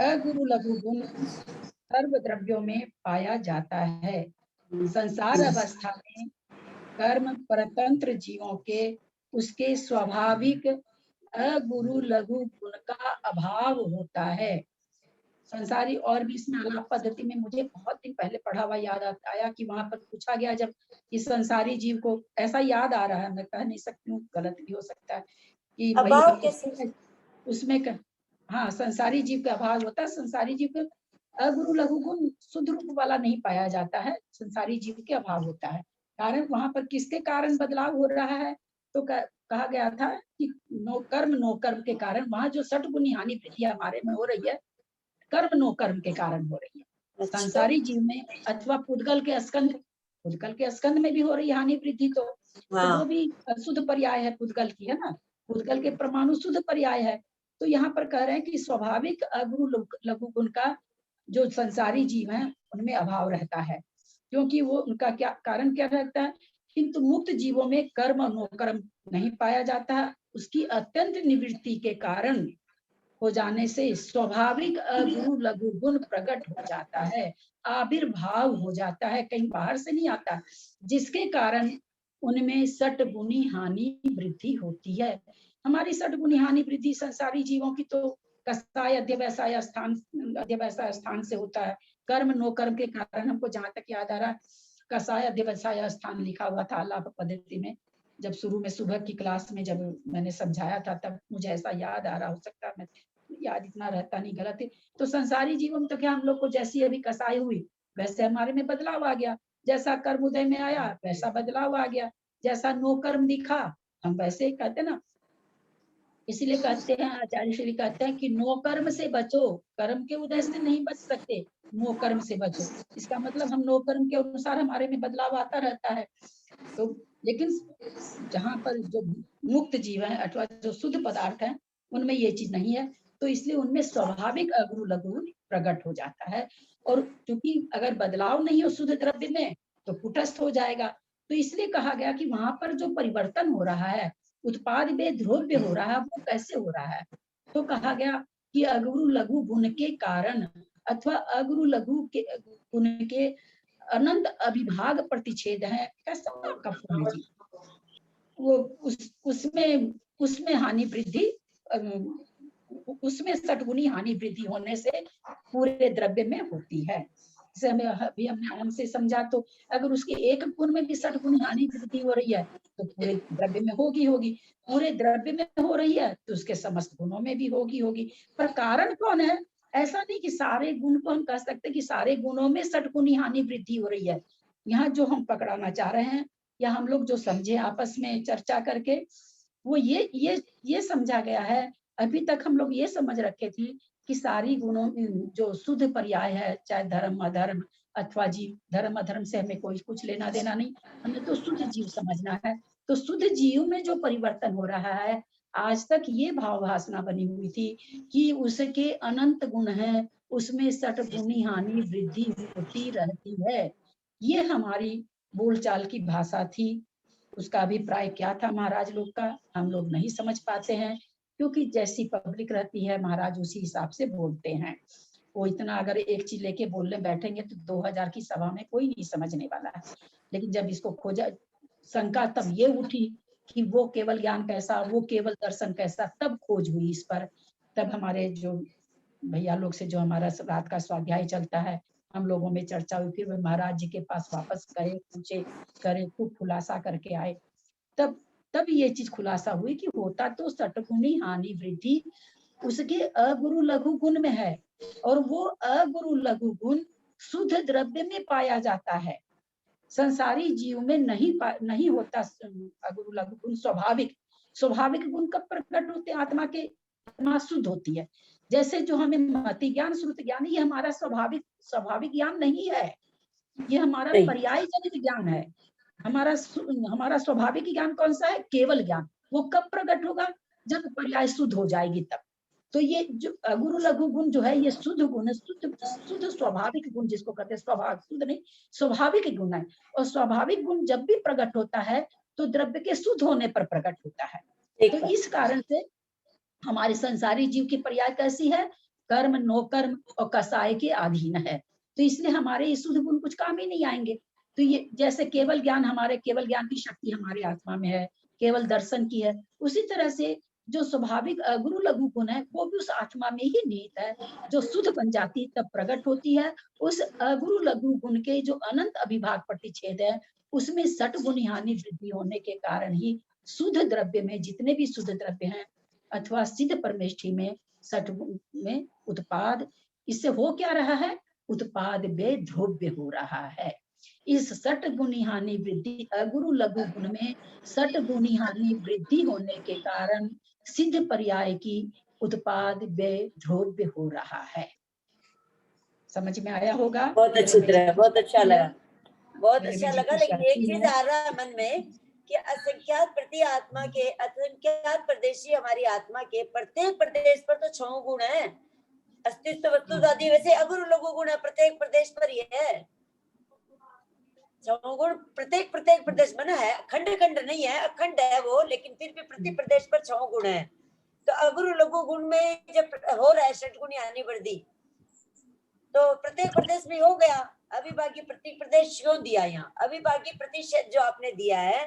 अगुरु लघु गुण सर्व द्रव्यों में पाया जाता है। संसार अवस्था में कर्म परतंत्र जीवों के उसके स्वाभाविक अगुरु लघु गुण का अभाव होता है। संसारी, और भी इसमें आलाप पद्धति में मुझे बहुत दिन पहले पढ़ा हुआ याद आया कि वहां पर पूछा गया, जब इस संसारी जीव को, ऐसा याद आ रहा है, मैं कह नहीं सकती हूँ, गलत भी हो सकता है, कि अभाव कैसे? उसमें हाँ संसारी जीव का अभाव होता है। संसारी जीव को अगुरु लघु गुण शुद्ध रूप वाला नहीं पाया जाता है, संसारी जीव के अभाव होता है। कारण वहां पर किसके कारण बदलाव हो रहा है, तो कहा गया था कि नो कर्म के कारण वहां जो षटगुणी हानि वृद्धि हमारे में हो रही है, कर्म नो कर्म के कारण हो रही है। संसारी जीव में अथवा पुद्गल के स्कंध में भी हो रही हानि वृद्धि, तो वो भी शुद्ध पर्याय है पुद्गल की, है ना, पुद्गल के परमाणु शुद्ध पर्याय है। तो यहाँ पर कह रहे हैं कि स्वाभाविक अगुरु लघु गुण का जो संसारी जीव है उनमें अभाव रहता है, क्योंकि वो उनका क्या कारण क्या रहता है, किंतु मुक्त जीवों में कर्म और नोकर्म नहीं पाया जाता है। उसकी अत्यंत निवृत्ति के कारण हो जाने से स्वाभाविक अगुरु लघु गुण प्रकट हो जाता है, आविर्भाव हो जाता है, कहीं बाहर से नहीं आता, जिसके कारण उनमें षटगुणी हानि वृद्धि होती है। हमारी षटगुणी हानि वृद्धि संसारी जीवों की तो कसाय अध्यवसाय स्थान से होता है। कर्म नो कर्म के कारण, हमको जहां तक याद आ रहा है, कसाय अध्यवसाय स्थान लिखा हुआ था आलाप पद्धति में, जब शुरू में सुबह की क्लास में जब मैंने समझाया था, तब मुझे ऐसा याद आ रहा, हो सकता है मैं याद इतना रहता नहीं, गलत है। तो संसारी जीवन में तो क्या हम लोग को जैसी अभी कसाई हुई वैसे हमारे में बदलाव आ गया, जैसा कर्म उदय में आया वैसा बदलाव आ गया, जैसा नो कर्म दिखा हम वैसे ही कहते ना। इसलिए कहते हैं आचार्य श्री कहते हैं कि नो कर्म से बचो, कर्म के उदय से नहीं बच सकते, नो कर्म से बचो। इसका मतलब हम नो कर्म के अनुसार हमारे में बदलाव आता रहता है। तो लेकिन जहाँ पर जो मुक्त जीव है अथवा जो शुद्ध पदार्थ है उनमें ये चीज नहीं है, तो इसलिए उनमें स्वाभाविक अगुरु लघु प्रकट हो जाता है। और क्योंकि अगर बदलाव नहीं हो शुद्ध द्रव्य में तो कुटस्थ हो जाएगा। तो इसलिए कहा गया कि वहां पर जो परिवर्तन हो रहा है, उत्पाद में द्रव्य हो रहा है, वो कैसे हो रहा है? तो कहा गया कि अगुरु लघु गुण के कारण अथवा अगुरु लघु के गुण के अनंत अभिभाग प्रतिच्छेद है। कैसा आपका फोन है जी? वो उसमें हानि वृद्धि, उसमें सटगुनी हानि वृद्धि होने से पूरे द्रव्य में होती है। जैसे हमें अभी हमसे समझा, तो अगर उसके एक गुण में भी सटगुनी हानि वृद्धि हो रही है तो पूरे द्रव्य में होगी, पूरे द्रव्य में हो रही है तो उसके समस्त गुणों में भी होगी। पर कारण कौन है? ऐसा नहीं कि सारे गुण को हम कह सकते कि सारे गुणों में सटगुनी हानि वृद्धि हो रही है। यहाँ जो हम पकड़ाना चाह रहे हैं या हम लोग जो समझे आपस में चर्चा करके, वो ये समझा गया है। अभी तक हम लोग ये समझ रखे थे कि सारी गुणों जो शुद्ध पर्याय है, चाहे धर्म अधर्म अथवा जीव, धर्म अधर्म से हमें कोई कुछ लेना देना नहीं, हमें तो शुद्ध जीव समझना है। तो शुद्ध जीव में जो परिवर्तन हो रहा है, आज तक ये भाव भासना बनी हुई थी कि उसके अनंत गुण हैं, उसमें सटगुनी हानि वृद्धि होती रहती है। ये हमारी बोलचाल की भाषा थी। उसका अभिप्राय क्या था महाराज लोग का, हम लोग नहीं समझ पाते हैं, क्योंकि जैसी पब्लिक रहती है महाराज उसी हिसाब से बोलते हैं। वो इतना अगर एक चीज लेके बोलने बैठेंगे तो 2000 की सभा में कोई नहीं समझने वाला है। लेकिन जब इसको खोजा, शंका तब ये उठी कि वो केवल ज्ञान कैसा, वो केवल दर्शन कैसा, तब खोज हुई इस पर। तब हमारे जो भैया लोग से जो हमारा रात का स्वाध्याय चलता है, हम लोगों में चर्चा हुई, फिर वे महाराज जी के पास वापस गए, पूछे करे, खूब खुलासा करके आए। तब ये चीज खुलासा हुई कि होता तो सटगुनी हानि वृद्धि उसके अगुरु लघु गुण में है, और वो अगुरु लघु गुण शुद्ध द्रव्य में पाया जाता है। संसारी जीव में नहीं होता अगुरु लघु गुण। स्वाभाविक गुण कब प्रकट होते? आत्मा शुद्ध होती है। जैसे जो हमें मति ज्ञान श्रुति ज्ञान, ये हमारा स्वाभाविक ज्ञान नहीं है, ये हमारा पर्याय जनित ज्ञान है। हमारा स्वाभाविक ज्ञान कौन सा है? केवल ज्ञान। वो कब प्रकट होगा? जब पर्याय शुद्ध हो जाएगी तब। तो ये जो अगुरु लघु गुण जो है, ये शुद्ध गुण है, शुद्ध स्वाभाविक गुण जिसको कहते हैं। स्वाभाविक शुद्ध नहीं, स्वाभाविक गुण है। और स्वाभाविक गुण जब भी प्रकट होता है तो द्रव्य के शुद्ध होने पर प्रकट होता है। तो इस कारण से हमारे संसारी जीव की पर्याय कैसी है? कर्म, नो कर्म और कसाय के अधीन है। तो इसलिए हमारे ये शुद्ध गुण कुछ काम ही नहीं आएंगे। तो ये जैसे केवल ज्ञान की शक्ति हमारे आत्मा में है, केवल दर्शन की है, उसी तरह से जो स्वाभाविक अगुरु लघु गुण है वो भी उस आत्मा में ही निहित है। जो शुद्ध बन जाती तब प्रकट होती है। उस अगुरु लघु गुण के जो अनंत अभिभाग प्रतिच्छेद है, उसमें सटगुनी हानि वृद्धि होने के कारण ही शुद्ध द्रव्य में जितने भी शुद्ध द्रव्य हैं अथवा सिद्ध परमेष्ठी में सटगुण में उत्पाद, इससे हो क्या रहा है? उत्पाद में द्रव्य हो रहा है। इस सटगुनी हानि वृद्धि, अगुरु लघु गुण में सटगुनी हानि वृद्धि होने के कारण सिद्ध पर्याय की उत्पाद में द्रव्य हो रहा है। समझ में आया होगा? बहुत अच्छी तरह, बहुत अच्छा लगा, बहुत अच्छा लगा। लेकिन एक चीज आ रहा है मन में कि असंख्यात प्रति आत्मा के, असंख्यात प्रदेशी हमारी आत्मा के प्रत्येक प्रदेश पर तो 6 गुण है, अस्तित्व वस्तु आदि। वैसे अगुरु लघु गुण है प्रत्येक प्रदेश पर ही है। 6 गुण प्रत्येक प्रदेश बना है, खंड नहीं है, अखंड है वो, लेकिन फिर भी प्रति प्रदेश पर 6 गुण है। तो अगुरु लघु गुण में जब हो रहा है षटगुणी हानि वृद्धि, तो प्रत्येक प्रदेश में हो गया। अभी बाकी प्रत्येक प्रदेश क्यों दिया यहाँ? अभी बाकी प्रतिशत जो आपने दिया है,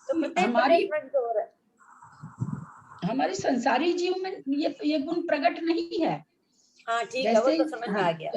तो प्रत्येक प्रदेश में तो हो रहा है। हमारे संसारी जीव में ये गुण प्रकट नहीं है। हाँ ठीक है, वो तो समझ में आ गया।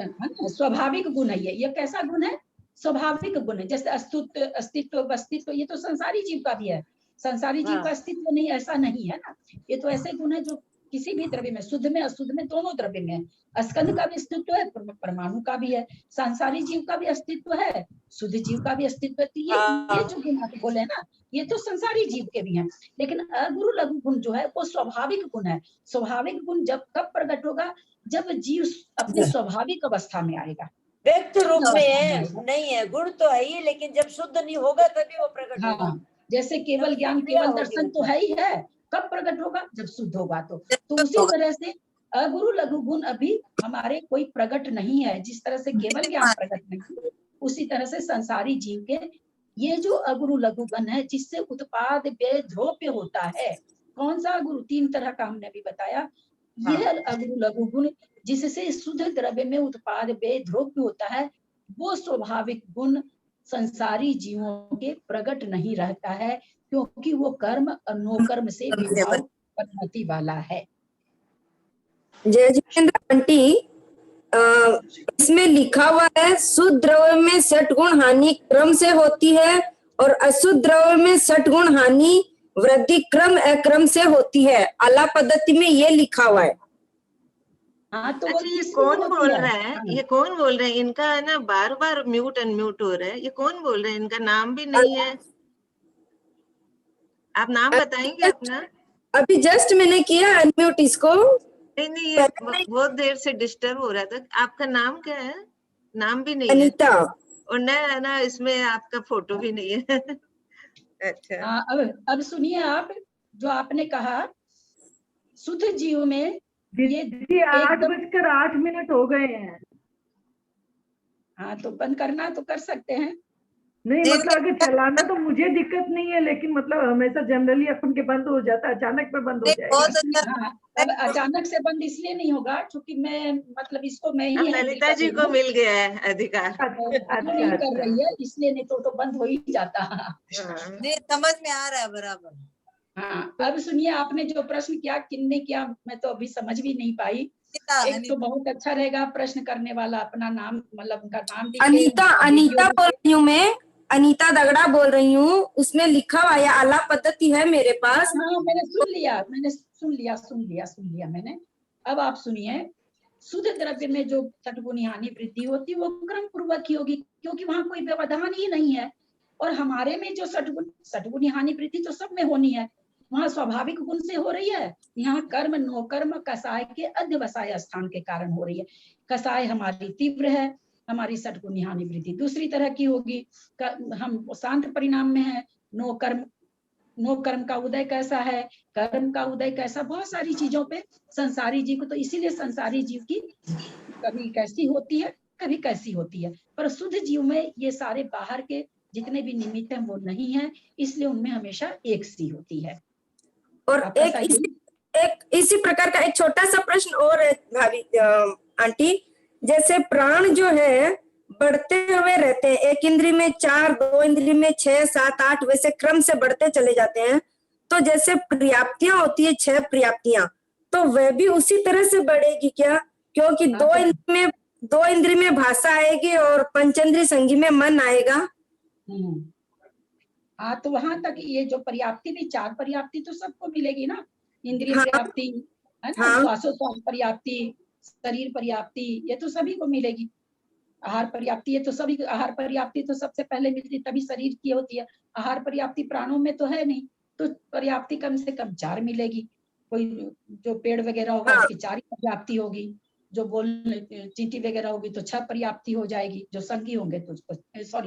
स्वाभाविक गुण है ये कैसा गुण है? स्वाभाविक गुण है। जैसे अस्तित्व वस्तित्व, ये तो संसारी जीव का भी है। संसारी जीव का अस्तित्व नहीं, ऐसा नहीं है ना। ये तो ऐसे गुण है जो किसी भी द्रव्य में, शुद्ध में अशुद्ध में दोनों द्रव्य में है। स्कंध का भी अस्तित्व है, परमाणु का भी है, सांसारी जीव का भी अस्तित्व है, शुद्ध जीव का भी अस्तित्व है। तो ये जो गुण आप बोले ना, ये तो संसारी जीव के भी हैं। लेकिन अगुरु लघु गुण जो है वो स्वाभाविक गुण है। स्वाभाविक गुण जब कब प्रकट होगा, जब जीव अपनी स्वाभाविक अवस्था में आएगा, व्यक्त रूप में है, नहीं है, गुण तो है ही, लेकिन जब शुद्ध नहीं होगा तभी वो प्रकट होगा। हाँ, जैसे केवल ज्ञान केवल दर्शन तो है ही है, कब प्रकट होगा, जब शुद्ध होगा। तो उसी तरह से अगुरु लघु गुण अभी हमारे कोई प्रकट नहीं है। जिस तरह से केवल ज्ञान प्रकट नहीं, उसी तरह से संसारी जीव के ये जो अगुरु लघु गुण है, जिससे उत्पाद व्यय द्रव्य होता है। कौन सा अगुरु? 3 तरह का हमने भी बताया। यह अगुरु लघु गुण जिससे शुद्ध द्रव्य में उत्पाद व्यय द्रव्य होता है, वो स्वाभाविक गुण संसारी जीवों के प्रकट नहीं रहता है, क्योंकि वो कर्म और नोकर्म से विभाव पद्धति वाला है। जय जितेंद्र आंटी, इसमें लिखा हुआ है शुद्ध द्रव्य में सठ गुण हानि क्रम से होती है और अशुद्ध द्रव्य में सठ गुण हानि वृद्धि क्रम अक्रम से होती है। आला पद्धति में ये लिखा हुआ है। हाँ, तो अच्छा, ये कौन बोल रहा है? ये कौन बोल रहे हैं? इनका है ना बार बार म्यूट अनम्यूट हो रहा है। ये कौन बोल रहे हैं? इनका नाम भी नहीं है। आप नाम बताएंगे अपना? अभी जस्ट मैंने किया अनम्यूट इसको। नहीं, ये बहुत देर से डिस्टर्ब हो रहा था। आपका नाम क्या है? नाम भी नहीं है। अनीता। और न ना इसमें आपका फोटो भी नहीं है। अच्छा, हाँ, अब सुनिए आप, जो आपने कहा शुद्ध जीव में ये 8:08 हो गए हैं। हाँ, तो बंद करना तो कर सकते हैं। नहीं मतलब अगर चलाना तो मुझे दिक्कत नहीं है, लेकिन मतलब हमेशा जनरली अपन के बंद हो जाता है, अचानक पे बंद हो जाएगा। हाँ, अब अचानक से बंद इसलिए नहीं होगा क्योंकि मैं मतलब इसको मैं ही ललिता जी को मिल गया है अधिकार। नहीं कर रही है, इसलिए नहीं तो बंद हो ही जाता। नहीं, समझ में आ रहा है बराबर। हाँ, अब सुनिए, आपने जो प्रश्न किया, किन्ने किया, मैं तो अभी समझ भी नहीं पाई। एक तो बहुत अच्छा रहेगा प्रश्न करने वाला अपना नाम, मतलब उनका नाम लिखे। अनीता बोल रही हूँ मैं, अनीता दगड़ा बोल रही हूँ। उसमें लिखा हुआ है, आला पद्धति है मेरे पास। हाँ, मैंने सुन लिया मैंने। अब आप सुनिए, शुद्ध द्रव्य में जो सद्गुणी हानि वृद्धि होती है वो क्रम पूर्वक ही होगी, क्योंकि वहां कोई व्यवधान ही नहीं है। और हमारे में जो सद्गुणी हानि वृद्धि तो सब में होनी है, वहां स्वाभाविक गुण से हो रही है। यहाँ कर्म नोकर्म कसाय के अध्यवसाय स्थान के कारण हो रही है। कसाय हमारी तीव्र है, हमारी सद्गुणी हानि वृद्धि दूसरी तरह की होगी। हम शांत परिणाम में है। नोकर्म का उदय कैसा है, कर्म का उदय कैसा, बहुत सारी चीजों पे संसारी जीव को, तो इसीलिए संसारी जीव की कभी कैसी होती है, कभी कैसी होती है। पर शुद्ध जीव में ये सारे बाहर के जितने भी निमित्त हैं वो नहीं है, इसलिए उनमें हमेशा एक सी होती है। और एक इसी प्रकार का एक छोटा सा प्रश्न और है भाभी आंटी, जैसे प्राण जो है बढ़ते हुए रहते हैं, एक इंद्री में 4, 2 इंद्री में 6, 7, 8, वैसे क्रम से बढ़ते चले जाते हैं। तो जैसे पर्याप्तियां होती है 6 पर्याप्तियां, तो वह भी उसी तरह से बढ़ेगी क्या? क्योंकि 2 इंद्री में भाषा आएगी और पंचेंद्री संगी में मन आएगा। हाँ, तो वहां तक ये जो पर्याप्ति भी 4 पर्याप्ति तो सबको मिलेगी ना। इंद्रिय पर्याप्ति है ना, श्वासोच्छ्वास पर्याप्ति, शरीर पर्याप्ति, ये तो सभी को मिलेगी। आहार पर्याप्ति, ये तो सभी, आहार पर्याप्ति तो सबसे पहले मिलती तभी शरीर की होती है। आहार पर्याप्ति प्राणों में तो है नहीं, तो पर्याप्ति कम से कम 4 मिलेगी। कोई जो पेड़ वगैरह होगा उसकी 4 पर्याप्ति होगी, जो चींटी वगैरह होगी तो 6 पर्याप्ति हो जाएगी, जो संगी होंगे तो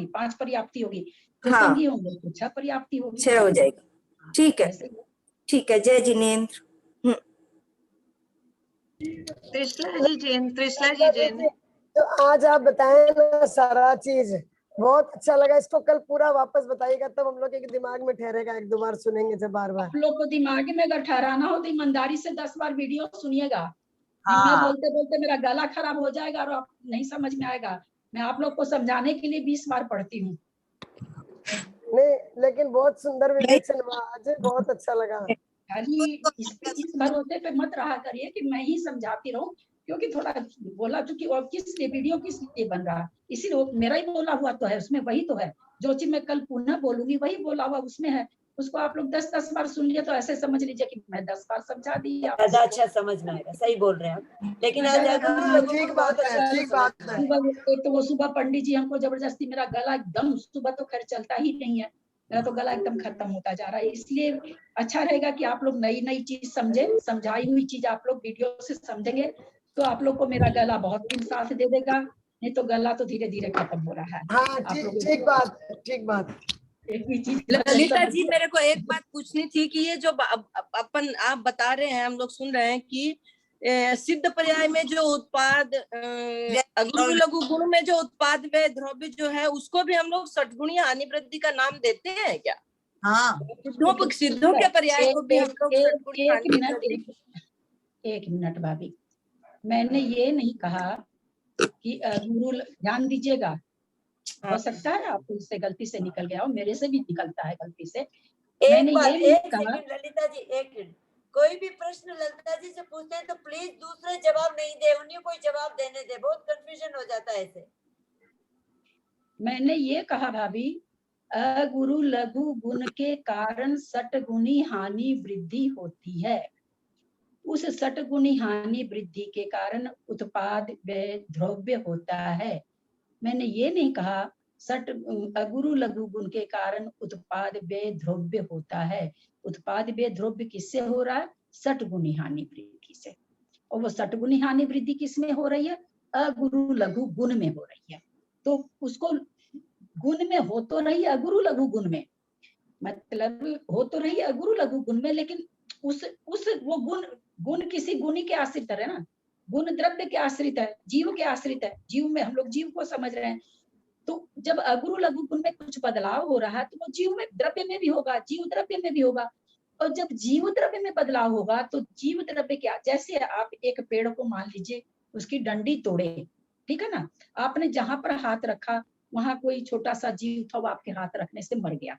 5 पर्याप्ति होगी, जो संगी होंगे तो 6 पर्याप्ति होगी, 6 हो जाएगी। ठीक है, ठीक है। जय जिनेंद्र। त्रिशला जी जैन। तो आज आप बताए ना सारा चीज, बहुत अच्छा लगा। इसको कल पूरा वापस बताइएगा, तब हम लोग के दिमाग में ठहरेगा। 1-2 बार सुनेंगे जब बार बार। आप लोग को दिमाग में अगर ठहराना हो तो ईमानदारी से 10 बार वीडियो सुनिएगा। मैं बोलते बोलते मेरा गला खराब हो जाएगा और आप नहीं समझ में आएगा। मैं आप लोग को समझाने के लिए 20 बार पढ़ती हूँ। नहीं, लेकिन बहुत सुंदर विवेचन हुआ आज, बहुत अच्छा लगा। खाली इस भरोसे पे मत रहा करिए कि मैं ही समझाती रहूं, क्योंकि थोड़ा बोला चूंकि और किस लिए वीडियो किस लिए बन रहा है, इसीलिए मेरा ही बोला हुआ तो है, उसमें वही तो है। जो चीज मैं कल पुनः बोलूंगी वही बोला हुआ उसमें है। उसको आप लोग 10-10 बार सुन लिए तो ऐसे समझ लीजिए कि मैं 10 बार समझा दी आप ज्यादा अच्छा समझ में आएगा। सही बोल रहे हैं आप। लेकिन आज ठीक बात है, ठीक बात है। सुबह एक तो वो सुबह पंडित जी हमको जबरदस्ती, मेरा गला एकदम सुबह तो खैर चलता ही नहीं है, मेरा तो गला एकदम खत्म होता जा रहा है। इसलिए अच्छा रहेगा कि आप लोग नई नई चीज समझे, समझाई हुई चीज आप लोग वीडियो से समझेंगे तो आप लोग को मेरा गला बहुत दिन साथ दे देगा, नहीं तो गला तो धीरे धीरे खत्म हो रहा है। हाँ, ठीक बात है, ठीक बात। एक भी चीज ललिता जी, मेरे को एक बात पूछनी थी कि ये जो अपन आप बता रहे हैं, हम लोग सुन रहे हैं कि सिद्ध पर्याय में जो उत्पाद अगुरु लघु गुण में जो उत्पाद व द्रव्य जो है उसको भी हम लोग षटगुणीय हानि वृद्धि का नाम देते हैं क्या? हाँ, सिद्धों के पर्याय को भी हम लोग षटगुणीय हानि वृद्धि। एक मिनट भाभी, मैंने ये नहीं कहा कि गुरु, ध्यान दीजिएगा, हो सकता है आपको इससे गलती से निकल गया हो, मेरे से भी निकलता है गलती से। मैंने ये नहीं कहा। ललिता जी एक मिनट, कोई भी प्रश्न ललिता जी से पूछते हैं तो प्लीज दूसरे जवाब नहीं दे, उन्हीं को जवाब देने दे, बहुत कंफ्यूजन हो जाता है ऐसे। मैंने ये कहा भाभी, अगुरु लघु गुण के कारण षटगुणी हानि वृद्धि होती है, उस षटगुणी हानि वृद्धि के कारण उत्पाद व द्रव्य होता है। मैंने ये नहीं कहा अगुरु लघु गुण के कारण उत्पाद व द्रव्य होता है। उत्पाद व द्रव्य किससे हो रहा है? षटगुणी हानि वृद्धि से। और वो षटगुणी हानि वृद्धि किसमें हो रही है? अगुरु लघु गुण में हो रही है। तो उसको गुण में हो तो रही है अगुरु लघु गुण में, मतलब हो तो रही है अगुरु लघु गुण में, लेकिन वो गुण किसी गुणी के आश्रित है ना, गुण द्रव्य के आश्रित है, जीव के आश्रित है। जीव में हम लोग जीव को समझ रहे हैं, तो जब अगुरु लघु गुण में कुछ बदलाव हो रहा है तो वो जीव में द्रव्य में भी होगा, जीव द्रव्य में भी होगा। और जब जीव द्रव्य में बदलाव होगा तो जीव द्रव्य क्या, जैसे आप एक पेड़ को मान लीजिए उसकी डंडी तोड़े, ठीक है ना, आपने जहां पर हाथ रखा वहां कोई छोटा सा जीव था, वो आपके हाथ रखने से मर गया,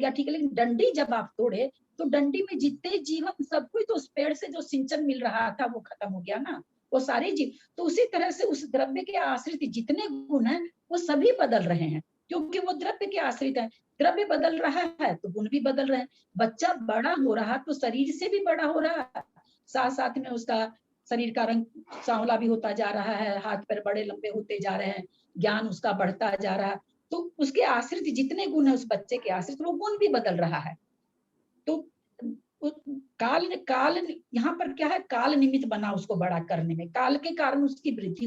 ठीक है। लेकिन डंडी जब आप तोड़े तो डंडी में जितने जीव सब कुछ, तो उस पेड़ से जो सिंचन मिल रहा था वो खत्म हो गया ना, वो सारे जीव। तो उसी तरह से उस द्रव्य के आश्रित जितने गुण हैं वो सभी बदल रहे हैं, क्योंकि वो द्रव्य के आश्रित है। द्रव्य बदल रहा है तो गुण भी बदल रहे हैं। बच्चा बड़ा हो रहा तो शरीर से भी बड़ा हो रहा है, साथ साथ में उसका शरीर का रंग सांवला भी होता जा रहा है, हाथ पैर बड़े लंबे होते जा रहे हैं, ज्ञान उसका बढ़ता जा रहा है। तो उसके आश्रित जितने गुण है उस बच्चे के आश्रित, वो गुण भी बदल रहा है। तो काल यहाँ पर क्या है, काल निमित्त बना उसको बड़ा करने में, काल के कारण उसकी वृद्धि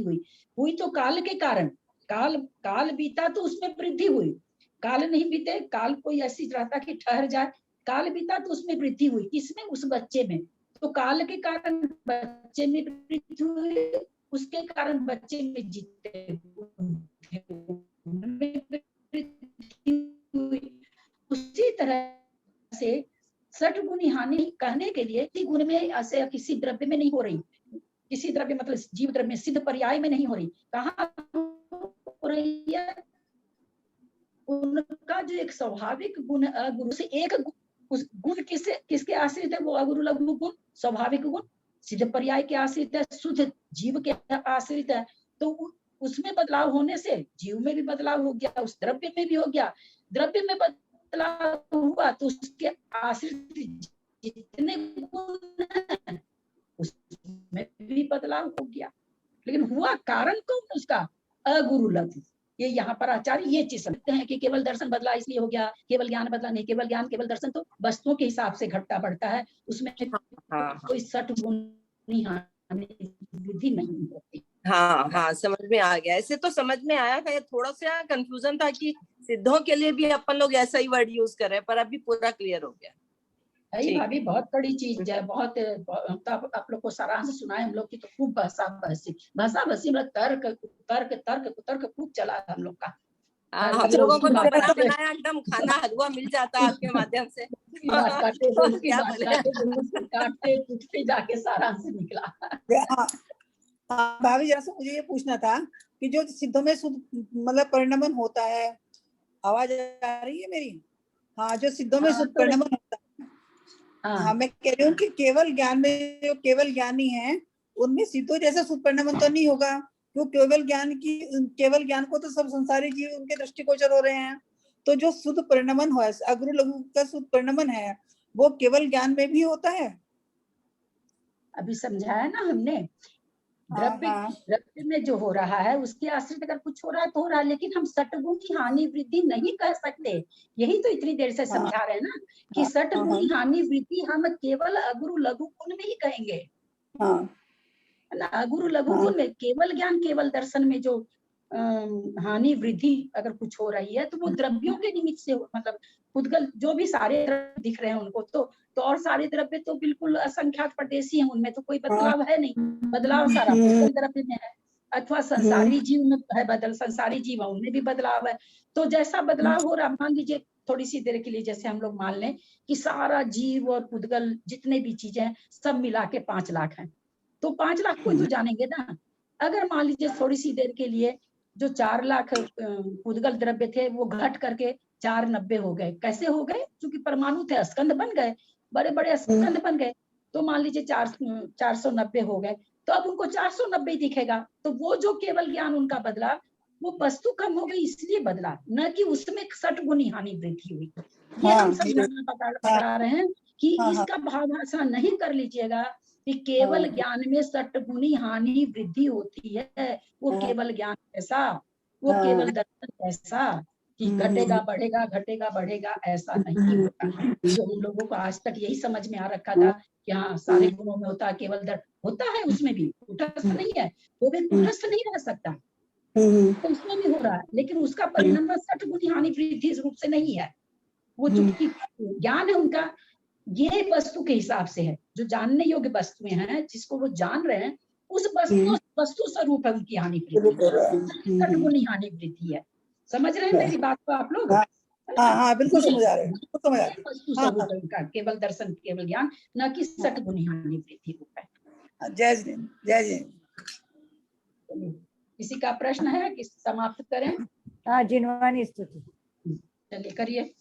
हुई तो काल के कारण, काल बीता तो उसमें वृद्धि हुई। काल नहीं बीते, काल कोई ऐसी रहता कि ठहर जाए, काल बीता तो उसमें वृद्धि हुई। किसमें? उस बच्चे में। तो काल के कारण बच्चे में वृद्धि हुई, उसके कारण बच्चे में जितने उसी तरह से षटगुणी हानि कहने के लिए किसी गुण में ऐसे किसी द्रव्य में नहीं हो रही, किसी द्रव्य मतलब जीव द्रव्य में, सिद्ध पर्याय में नहीं हो रही। कहाँ हो रही है? उनका जो एक स्वाभाविक गुण गुरु से एक उस गुण किसके आश्रित है? वो अगुरु लघु गुण, स्वाभाविक गुण सिद्ध पर्याय के आश्रित है, शुद्ध जीव के आश्रित है। तो उसमें बदलाव होने से जीव में भी बदलाव हो गया, उस द्रव्य में भी हो गया। द्रव्य में बदलाव हुआ तो उसके आश्रित जितने गुण हैं उसमें भी बदलाव हो गया। लेकिन हुआ कारण कौन? उसका अगुरु लघु। ये यहाँ पर आचार्य ये चीज समझते हैं कि केवल दर्शन बदला इसलिए हो गया, केवल ज्ञान बदला नहीं, केवल ज्ञान केवल दर्शन तो वस्तुओं के हिसाब से घटता बढ़ता है, उसमें कोई षटगुणी वृद्धि नहीं होती। हाँ हाँ, समझ में आ गया। ऐसे तो समझ में आया था, थोड़ा सा कंफ्यूजन था कि सिद्धों के लिए भी अपन लोग ऐसा ही वर्ड यूज कर रहे हैं, पर अभी पूरा क्लियर हो गया। भाभी बहुत बड़ी चीज है, बहुत आप लोग को सारांश सुनाए हम लोग की, तो खूब भाषा बहसी मतलब तर्क खूब चला हम लोग का। हम लोगों को बना बनाया एकदम खाना हलवा मिल जाता है आपके माध्यम से। काटते कुटते जाके सारांश निकला। भाभी जैसे मुझे ये पूछना था कि जो सिद्धों में मतलब परिणमन होता है, आवाज आ रही है मेरी? हाँ, जो सिद्धों में शुद्ध परिणमन होता है, हाँ मैं कह रही हूँ कि केवल ज्ञान में जो केवल ज्ञानी है उनमें सिद्धों जैसा शुद्ध परिणमन तो नहीं होगा, क्यों? केवल ज्ञान को तो सब संसारी जीव उनके दृष्टिगोचर हो रहे हैं, तो जो शुद्ध परिणमन हो, अगुरु लघु का शुद्ध परिणमन है, वो केवल ज्ञान में भी होता है। अभी समझाया ना हमने, द्रव्य द्रव्य में जो हो रहा है उसके आश्रित अगर कुछ हो रहा है तो हो रहा है, लेकिन हम सटगुण की हानि वृद्धि नहीं कह सकते। यही तो इतनी देर से समझा रहे हैं ना कि सटगुण की हानि वृद्धि हम केवल अगुरु लघु गुण में ही कहेंगे, है ना। अगुरु लघु गुण में केवल ज्ञान केवल दर्शन में जो हानि वृद्धि अगर कुछ हो रही है तो वो द्रव्यों के निमित्त से, मतलब उद्गल जो भी सारे द्रव्य दिख रहे हैं उनको तो और सारे द्रव्य तो बिल्कुल असंख्यात परदेशी हैं, उनमें तो कोई बदलाव है नहीं। बदलाव सारा उद्गल द्रव्य में है, अथवा संसारी जीव में है बदल, संसारी जीव उनमें भी बदलाव है। तो जैसा बदलाव हो रहा, मान लीजिए थोड़ी सी देर के लिए जैसे हम लोग मान लें कि सारा जीव और उद्गल जितने भी चीजें हैं सब मिला के 5 लाख हैं, तो 5 लाख को तो जानेंगे ना। अगर मान लीजिए थोड़ी सी देर के लिए जो 4 लाख उद्गल द्रव्य थे वो घट करके 490 हो गए, कैसे हो गए? क्योंकि परमाणु थे, स्कंद बन गए, बड़े बड़े स्कंद बन गए, तो मान लीजिए 490 हो गए, तो अब उनको 490 दिखेगा। तो वो जो केवल ज्ञान उनका बदला, वो वस्तु कम हो गई इसलिए बदला, न कि उसमें सटगुणी हानि वृद्धि हुई। ये हम समझाना बता रहे हैं कि इसका भावभाषा नहीं कर लीजिएगा कि केवल ज्ञान में सटगुणी हानि वृद्धि होती है। वो केवल ज्ञान ऐसा, वो केवल दर्शन ऐसा कि घटेगा बढ़ेगा घटेगा बढ़ेगा, ऐसा नहीं होता। जो हम लोगों को आज तक यही समझ में आ रखा था कि हाँ सारे गुणों में होता है, केवल होता है, उसमें भी कुटस्थ नहीं है, वो भी कुटस्थ नहीं रह सकता, तो उसमें भी हो रहा है, लेकिन उसका परिणाम सटगुणी हानि वृद्धि रूप से नहीं है। वो चूंकि ज्ञान है उनका, ये वस्तु के हिसाब से है, जो जानने योग्य वस्तुएं हैं जिसको वो जान रहे हैं, उस वस्तु स्वरूप है उनकी हानि वृद्धि, सटगुणी हानि वृद्धि है। समझ रहे हैं मेरी बात को आप लोग? हाँ बिल्कुल समझ आ रहे हैं। वस्तु स्वरूप है उनका, केवल दर्शन केवल ज्ञान, न कि सटगुणी हानि वृद्धि रूप है। जय जिन, जय जिन। किसी का प्रश्न है कि समाप्त करें? हाँ, जिनवानी स्तुति चलिए करिए।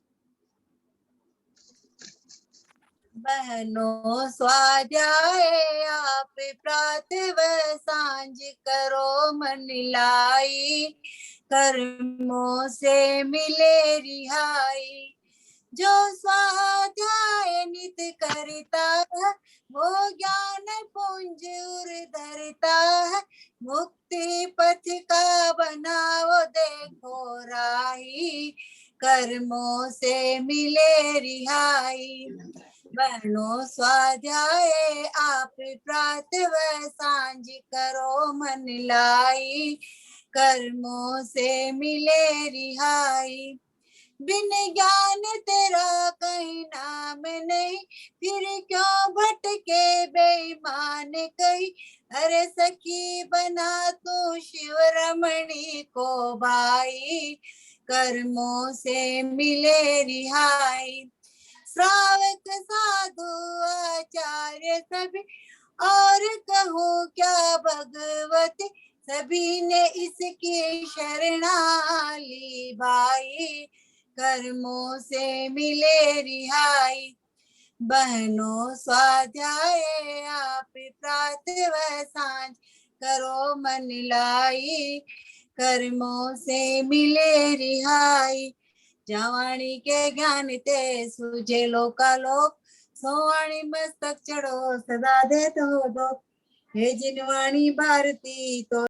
बहनों स्वाध्याय आप प्रातः सांझ करो मन लाई, कर्मों से मिले रिहाई। जो स्वाध्याय नित करता है वो ज्ञान पुंज धरता है, मुक्ति पथ का बनाओ देखो राही, कर्मों से मिले रिहाई। बहनों स्वाध्याय आप प्रातः सांझ करो मन लाई, कर्मों से मिले रिहाई। बिन ज्ञान तेरा कहीं नाम नहीं, फिर क्यों भटके बेईमान कहीं। अरे सखी बना तू शिव रमणी को भाई, कर्मों से मिले रिहाई। श्रावक साधु आचार्य सभी और कहूँ क्या भगवती, सभी ने इसकी शरणा ली भाई, कर्मों से मिले रिहाई। बहनों स्वाध्याय आप प्रातः सांझ करो मन लाई, कर्मों से मिले रिहाई। जवानी के ज्ञान ते सूझे लोकालोक, सोवाणी मस्तक चढ़ो सदा दे तो दो। हे जिनवाणी भारती तो